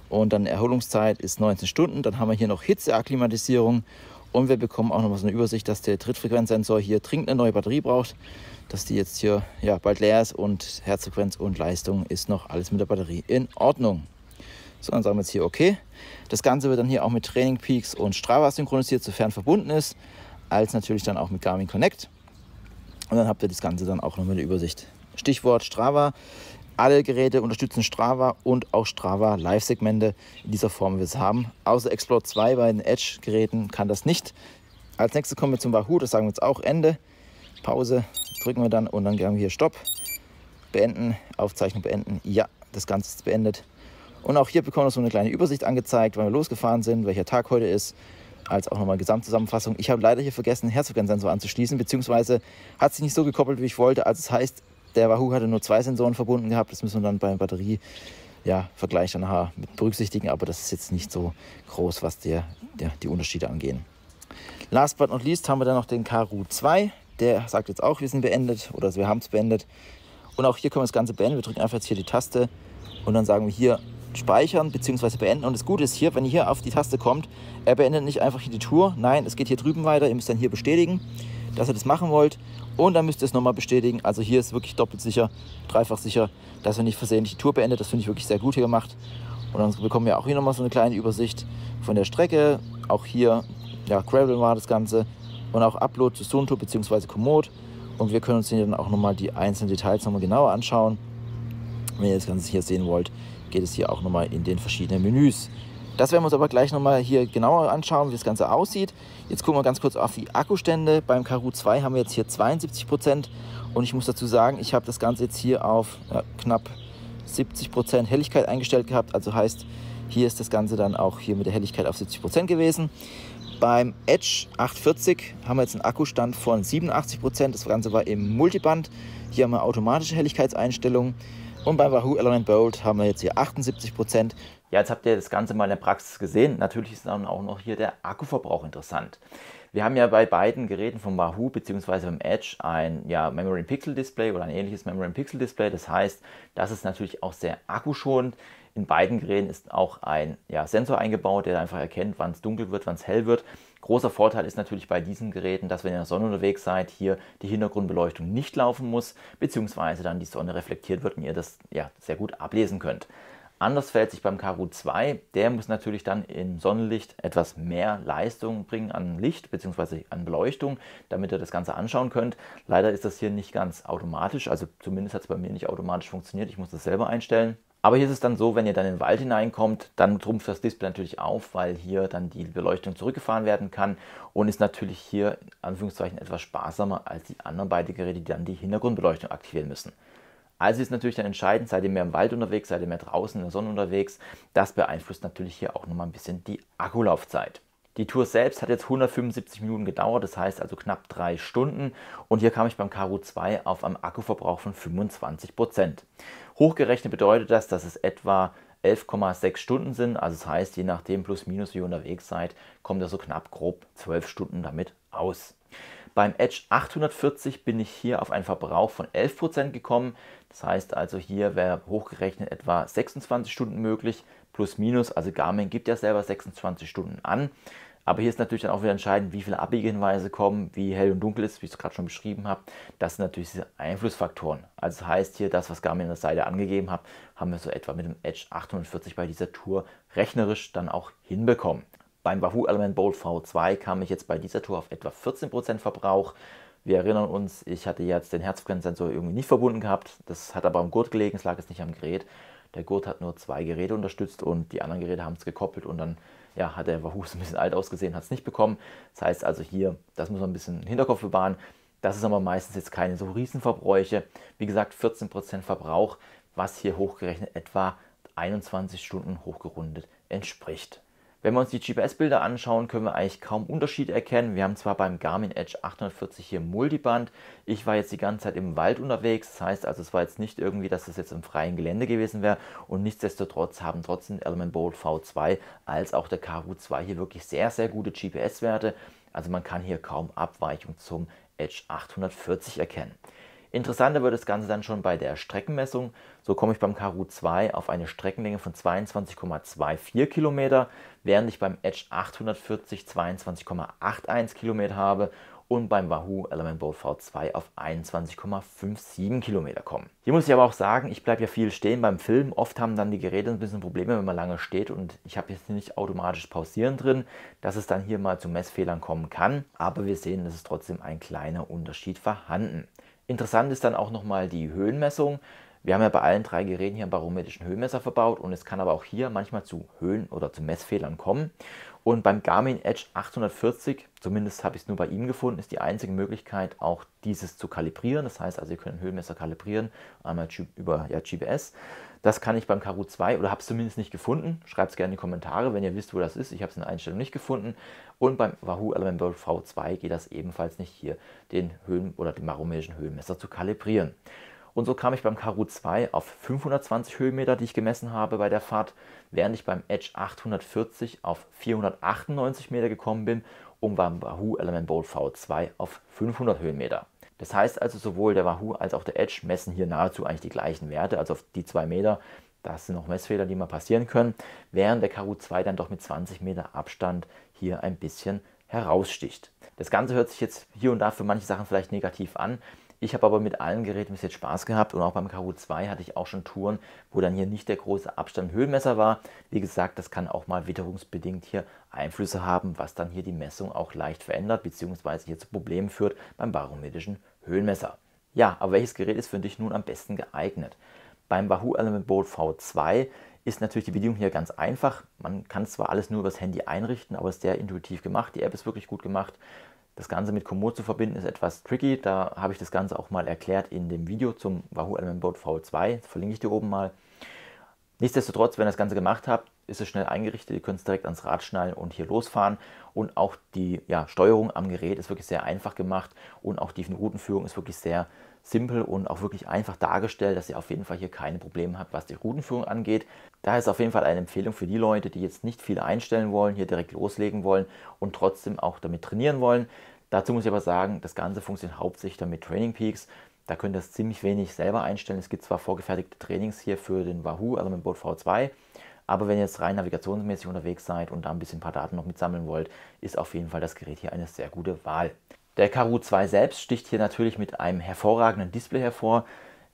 S1: und dann Erholungszeit ist 19 Stunden. Dann haben wir hier noch Hitzeakklimatisierung und wir bekommen auch noch mal so eine Übersicht, dass der Trittfrequenzsensor hier dringend eine neue Batterie braucht, dass die jetzt hier ja, bald leer ist und Herzfrequenz und Leistung ist noch alles mit der Batterie in Ordnung. So, dann sagen wir jetzt hier okay. Das Ganze wird dann hier auch mit Training Peaks und Strava synchronisiert, sofern verbunden ist, als natürlich dann auch mit Garmin Connect. Und dann habt ihr das Ganze dann auch noch mit der Übersicht. Stichwort Strava. Alle Geräte unterstützen Strava und auch Strava Live-Segmente in dieser Form, wie wir es haben. Außer Explore 2 bei den Edge-Geräten kann das nicht. Als nächstes kommen wir zum Wahoo, das sagen wir jetzt auch Ende. Pause drücken wir dann und dann gehen wir hier Stopp. Beenden, Aufzeichnung beenden. Ja, das Ganze ist beendet. Und auch hier bekommen wir so eine kleine Übersicht angezeigt, wann wir losgefahren sind, welcher Tag heute ist, als auch nochmal Gesamtzusammenfassung. Ich habe leider hier vergessen, den Herzfrequenzsensor anzuschließen, beziehungsweise hat sich nicht so gekoppelt, wie ich wollte. Also das heißt, der Wahoo hatte nur 2 Sensoren verbunden gehabt. Das müssen wir dann beim Batterievergleich dann nachher mit berücksichtigen, aber das ist jetzt nicht so groß, was die Unterschiede angehen. Last but not least haben wir dann noch den Karoo 2. Der sagt jetzt auch, wir sind beendet oder wir haben es beendet. Und auch hier können wir das Ganze beenden. Wir drücken einfach jetzt hier die Taste und dann sagen wir hier speichern bzw. beenden. Und das Gute ist hier, wenn ihr hier auf die Taste kommt, er beendet nicht einfach hier die Tour. Nein, es geht hier drüben weiter. Ihr müsst dann hier bestätigen, dass ihr das machen wollt. Und dann müsst ihr es nochmal bestätigen. Also hier ist wirklich doppelt sicher, dreifach sicher, dass ihr nicht versehentlich die Tour beendet. Das finde ich wirklich sehr gut hier gemacht. Und dann bekommen wir auch hier nochmal so eine kleine Übersicht von der Strecke. Auch hier, ja, Gravel war das Ganze. Und auch Upload zu Suunto bzw. Komoot. Und wir können uns hier dann auch nochmal die einzelnen Details nochmal genauer anschauen. Wenn ihr das Ganze hier sehen wollt, geht es hier auch nochmal in den verschiedenen Menüs. Das werden wir uns aber gleich nochmal hier genauer anschauen, wie das Ganze aussieht. Jetzt gucken wir ganz kurz auf die Akkustände. Beim Karoo 2 haben wir jetzt hier 72% und ich muss dazu sagen, ich habe das Ganze jetzt hier auf knapp 70% Helligkeit eingestellt gehabt. Also heißt, hier ist das Ganze dann auch hier mit der Helligkeit auf 70% gewesen. Beim Edge 840 haben wir jetzt einen Akkustand von 87%. Das Ganze war im Multiband. Hier haben wir automatische Helligkeitseinstellungen. Und beim Wahoo Element Bold haben wir jetzt hier 78%. Ja, jetzt habt ihr das Ganze mal in der Praxis gesehen. Natürlich ist dann auch noch hier der Akkuverbrauch interessant. Wir haben ja bei beiden Geräten vom Wahoo bzw. beim Edge ein Memory Pixel Display oder ein ähnliches Memory Pixel Display. Das heißt, das ist natürlich auch sehr akkuschonend. In beiden Geräten ist auch ein Sensor eingebaut, der einfach erkennt, wann es dunkel wird, wann es hell wird. Großer Vorteil ist natürlich bei diesen Geräten, dass wenn ihr in der Sonne unterwegs seid, hier die Hintergrundbeleuchtung nicht laufen muss, beziehungsweise dann die Sonne reflektiert wird und ihr das sehr gut ablesen könnt. Anders verhält sich beim Karoo 2, der muss natürlich dann im Sonnenlicht etwas mehr Leistung bringen an Licht bzw. an Beleuchtung, damit ihr das Ganze anschauen könnt. Leider ist das hier nicht ganz automatisch, also zumindest hat es bei mir nicht automatisch funktioniert, ich muss das selber einstellen. Aber hier ist es dann so, wenn ihr dann in den Wald hineinkommt, dann trumpft das Display natürlich auf, weil hier dann die Beleuchtung zurückgefahren werden kann und ist natürlich hier in Anführungszeichen etwas sparsamer als die anderen beiden Geräte, die dann die Hintergrundbeleuchtung aktivieren müssen. Also ist natürlich dann entscheidend, seid ihr mehr im Wald unterwegs, seid ihr mehr draußen in der Sonne unterwegs. Das beeinflusst natürlich hier auch nochmal ein bisschen die Akkulaufzeit. Die Tour selbst hat jetzt 175 Minuten gedauert, das heißt also knapp 3 Stunden. Und hier kam ich beim Karoo 2 auf einen Akkuverbrauch von 25%. Hochgerechnet bedeutet das, dass es etwa 11,6 Stunden sind. Also das heißt, je nachdem plus minus wie ihr unterwegs seid, kommt ihr so knapp grob 12 Stunden damit aus. Beim Edge 840 bin ich hier auf einen Verbrauch von 11% gekommen. Das heißt also, hier wäre hochgerechnet etwa 26 Stunden möglich, plus minus. Also Garmin gibt ja selber 26 Stunden an. Aber hier ist natürlich dann auch wieder entscheidend, wie viele Abbiegehinweise kommen, wie hell und dunkel ist, wie ich es gerade schon beschrieben habe. Das sind natürlich diese Einflussfaktoren. Also das heißt hier, das, was Garmin an der Seite angegeben hat, haben wir so etwa mit dem Edge 840 bei dieser Tour rechnerisch dann auch hinbekommen. Beim Wahoo Element Bold V2 kam ich jetzt bei dieser Tour auf etwa 14% Verbrauch. Wir erinnern uns, ich hatte jetzt den Herzfrequenzsensor irgendwie nicht verbunden gehabt. Das hat aber am Gurt gelegen, es lag jetzt nicht am Gerät. Der Gurt hat nur 2 Geräte unterstützt und die anderen Geräte haben es gekoppelt und dann hat der Wahoo ein bisschen alt ausgesehen, hat es nicht bekommen. Das heißt also hier, das muss man ein bisschen im Hinterkopf bewahren. Das ist aber meistens jetzt keine so Riesenverbräuche. Wie gesagt, 14% Verbrauch, was hier hochgerechnet etwa 21 Stunden hochgerundet entspricht. Wenn wir uns die GPS-Bilder anschauen, können wir eigentlich kaum Unterschied erkennen. Wir haben zwar beim Garmin Edge 840 hier Multiband. Ich war jetzt die ganze Zeit im Wald unterwegs. Das heißt also, es war jetzt nicht irgendwie, dass das jetzt im freien Gelände gewesen wäre. Und nichtsdestotrotz haben trotzdem Element Bold V2 als auch der Karoo 2 hier wirklich sehr, sehr gute GPS-Werte. Also man kann hier kaum Abweichung zum Edge 840 erkennen. Interessanter wird das Ganze dann schon bei der Streckenmessung. So komme ich beim Karoo 2 auf eine Streckenlänge von 22,24 Kilometer, während ich beim Edge 840 22,81 Kilometer habe und beim Wahoo Element Bold V2 auf 21,57 Kilometer komme. Hier muss ich aber auch sagen, ich bleibe ja viel stehen beim Film. Oft haben dann die Geräte ein bisschen Probleme, wenn man lange steht und ich habe jetzt nicht automatisch pausieren drin, dass es dann hier mal zu Messfehlern kommen kann. Aber wir sehen, es ist trotzdem ein kleiner Unterschied vorhanden. Interessant ist dann auch nochmal die Höhenmessung. Wir haben ja bei allen 3 Geräten hier einen barometrischen Höhenmesser verbaut und es kann aber auch hier manchmal zu Höhen- oder zu Messfehlern kommen. Und beim Garmin Edge 840, zumindest habe ich es nur bei ihm gefunden, ist die einzige Möglichkeit auch dieses zu kalibrieren. Das heißt also, ihr könnt einen Höhenmesser kalibrieren, einmal über GPS. Das kann ich beim Karoo 2 oder habe es zumindest nicht gefunden. Schreibt es gerne in die Kommentare, wenn ihr wisst, wo das ist. Ich habe es in der Einstellung nicht gefunden. Und beim Wahoo Element Bold V2 geht das ebenfalls nicht, hier den den barometrischen Höhenmesser zu kalibrieren. Und so kam ich beim Karoo 2 auf 520 Höhenmeter, die ich gemessen habe bei der Fahrt, während ich beim Edge 840 auf 498 Meter gekommen bin und beim Wahoo Element Bold V2 auf 500 Höhenmeter. Das heißt also, sowohl der Wahoo als auch der Edge messen hier nahezu eigentlich die gleichen Werte, also auf die 2 Meter. Das sind noch Messfehler, die mal passieren können, während der Karoo 2 dann doch mit 20 Meter Abstand hier ein bisschen heraussticht. Das Ganze hört sich jetzt hier und da für manche Sachen vielleicht negativ an. Ich habe aber mit allen Geräten bis jetzt Spaß gehabt und auch beim Karoo 2 hatte ich auch schon Touren, wo dann hier nicht der große Abstand Höhenmesser war. Wie gesagt, das kann auch mal witterungsbedingt hier Einflüsse haben, was dann hier die Messung auch leicht verändert bzw. hier zu Problemen führt beim barometrischen Höhenmesser. Ja, aber welches Gerät ist für dich nun am besten geeignet? Beim Wahoo Element Bold V2 ist natürlich die Bedienung hier ganz einfach. Man kann zwar alles nur über das Handy einrichten, aber es ist sehr intuitiv gemacht. Die App ist wirklich gut gemacht. Das Ganze mit Komoot zu verbinden ist etwas tricky. Da habe ich das Ganze auch mal erklärt in dem Video zum Wahoo Element Bold V2. Das verlinke ich dir oben mal. Nichtsdestotrotz, wenn ihr das Ganze gemacht habt, ist es schnell eingerichtet, ihr könnt es direkt ans Rad schnallen und hier losfahren. Und auch die Steuerung am Gerät ist wirklich sehr einfach gemacht und auch die Routenführung ist wirklich sehr simpel und auch wirklich einfach dargestellt, dass ihr auf jeden Fall hier keine Probleme habt, was die Routenführung angeht. Daher ist auf jeden Fall eine Empfehlung für die Leute, die jetzt nicht viel einstellen wollen, hier direkt loslegen wollen und trotzdem auch damit trainieren wollen. Dazu muss ich aber sagen, das Ganze funktioniert hauptsächlich dann mit Training Peaks. Da könnt ihr das ziemlich wenig selber einstellen. Es gibt zwar vorgefertigte Trainings hier für den Wahoo Element Boat V2, aber wenn ihr jetzt rein navigationsmäßig unterwegs seid und da ein paar Daten noch mitsammeln wollt, ist auf jeden Fall das Gerät hier eine sehr gute Wahl. Der Karoo 2 selbst sticht hier natürlich mit einem hervorragenden Display hervor.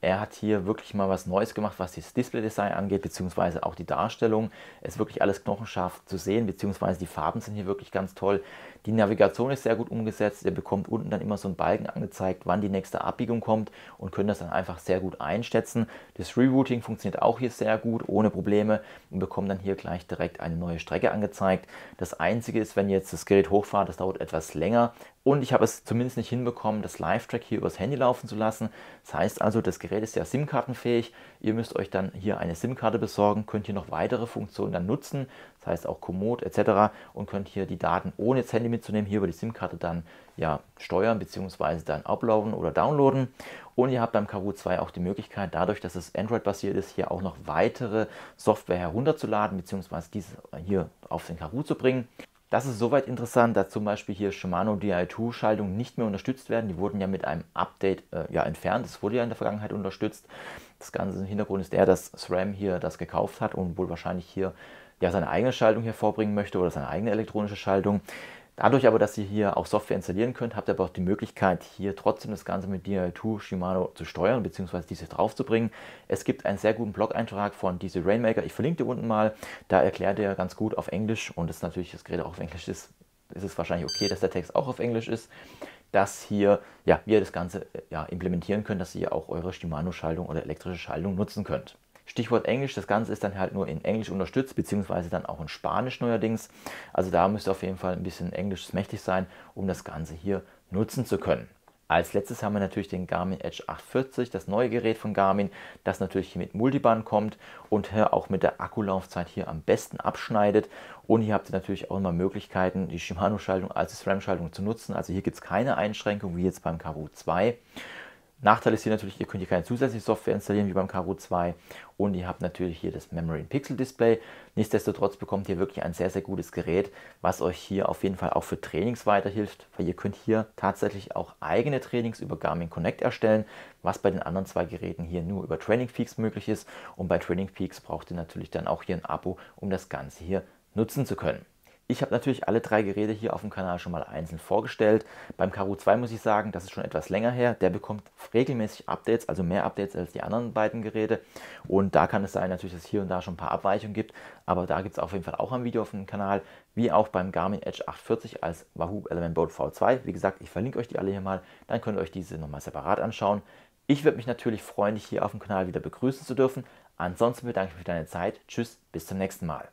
S1: Er hat hier wirklich mal was Neues gemacht, was das Display-Design angeht, beziehungsweise auch die Darstellung. Es ist wirklich alles knochenscharf zu sehen, beziehungsweise die Farben sind hier wirklich ganz toll. Die Navigation ist sehr gut umgesetzt. Ihr bekommt unten dann immer so einen Balken angezeigt, wann die nächste Abbiegung kommt und könnt das dann einfach sehr gut einschätzen. Das Rerouting funktioniert auch hier sehr gut, ohne Probleme und bekommt dann hier gleich direkt eine neue Strecke angezeigt. Das Einzige ist, wenn ihr jetzt das Gerät hochfahrt, das dauert etwas länger. Und ich habe es zumindest nicht hinbekommen, das Live-Track hier übers Handy laufen zu lassen. Das heißt also, das Gerät ist ja SIM-kartenfähig. Ihr müsst euch dann hier eine SIM-Karte besorgen, könnt hier noch weitere Funktionen dann nutzen, das heißt auch Komoot etc. und könnt hier die Daten ohne das Handy mitzunehmen, hier über die SIM-Karte dann steuern bzw. dann uploaden oder downloaden. Und ihr habt beim Karoo 2 auch die Möglichkeit, dadurch, dass es Android-basiert ist, hier auch noch weitere Software herunterzuladen bzw. diese hier auf den Karoo zu bringen. Das ist soweit interessant, dass zum Beispiel hier Shimano Di2-Schaltungen nicht mehr unterstützt werden. Die wurden ja mit einem Update entfernt. Das wurde ja in der Vergangenheit unterstützt. Das Ganze im Hintergrund ist der, dass SRAM hier das gekauft hat und wohl wahrscheinlich hier seine eigene Schaltung hervorbringen möchte oder seine eigene elektronische Schaltung. Dadurch aber, dass ihr hier auch Software installieren könnt, habt ihr aber auch die Möglichkeit, hier trotzdem das Ganze mit Di2 Shimano zu steuern bzw. diese draufzubringen. Es gibt einen sehr guten Blog-Eintrag von DC Rainmaker, ich verlinke dir unten mal, da erklärt er ganz gut auf Englisch und das natürlich das Gerät auch auf Englisch ist es wahrscheinlich okay, dass der Text auch auf Englisch ist, dass hier, wie ihr das Ganze implementieren könnt, dass ihr auch eure Shimano-Schaltung oder elektrische Schaltung nutzen könnt. Stichwort Englisch, das Ganze ist dann halt nur in Englisch unterstützt, beziehungsweise dann auch in Spanisch neuerdings. Also da müsst ihr auf jeden Fall ein bisschen Englisch mächtig sein, um das Ganze hier nutzen zu können. Als letztes haben wir natürlich den Garmin Edge 840, das neue Gerät von Garmin, das natürlich hier mit Multiband kommt und hier auch mit der Akkulaufzeit hier am besten abschneidet. Und hier habt ihr natürlich auch immer Möglichkeiten, die Shimano-Schaltung als SRAM-Schaltung zu nutzen. Also hier gibt es keine Einschränkung wie jetzt beim Karoo 2. Nachteil ist hier natürlich, ihr könnt hier keine zusätzliche Software installieren wie beim Karoo 2 und ihr habt natürlich hier das Memory in Pixel Display. Nichtsdestotrotz bekommt ihr wirklich ein sehr, sehr gutes Gerät, was euch hier auf jeden Fall auch für Trainings weiterhilft, weil ihr könnt hier tatsächlich auch eigene Trainings über Garmin Connect erstellen, was bei den anderen zwei Geräten hier nur über Training Peaks möglich ist und bei Training Peaks braucht ihr natürlich dann auch hier ein Abo, um das Ganze hier nutzen zu können. Ich habe natürlich alle drei Geräte hier auf dem Kanal schon mal einzeln vorgestellt. Beim Karoo 2 muss ich sagen, das ist schon etwas länger her. Der bekommt regelmäßig Updates, also mehr Updates als die anderen beiden Geräte. Und da kann es sein natürlich, dass es hier und da schon ein paar Abweichungen gibt. Aber da gibt es auf jeden Fall auch ein Video auf dem Kanal, wie auch beim Garmin Edge 840 als Wahoo Element Boat V2. Wie gesagt, ich verlinke euch die alle hier mal, dann könnt ihr euch diese nochmal separat anschauen. Ich würde mich natürlich freuen, dich hier auf dem Kanal wieder begrüßen zu dürfen. Ansonsten bedanke ich mich für deine Zeit. Tschüss, bis zum nächsten Mal.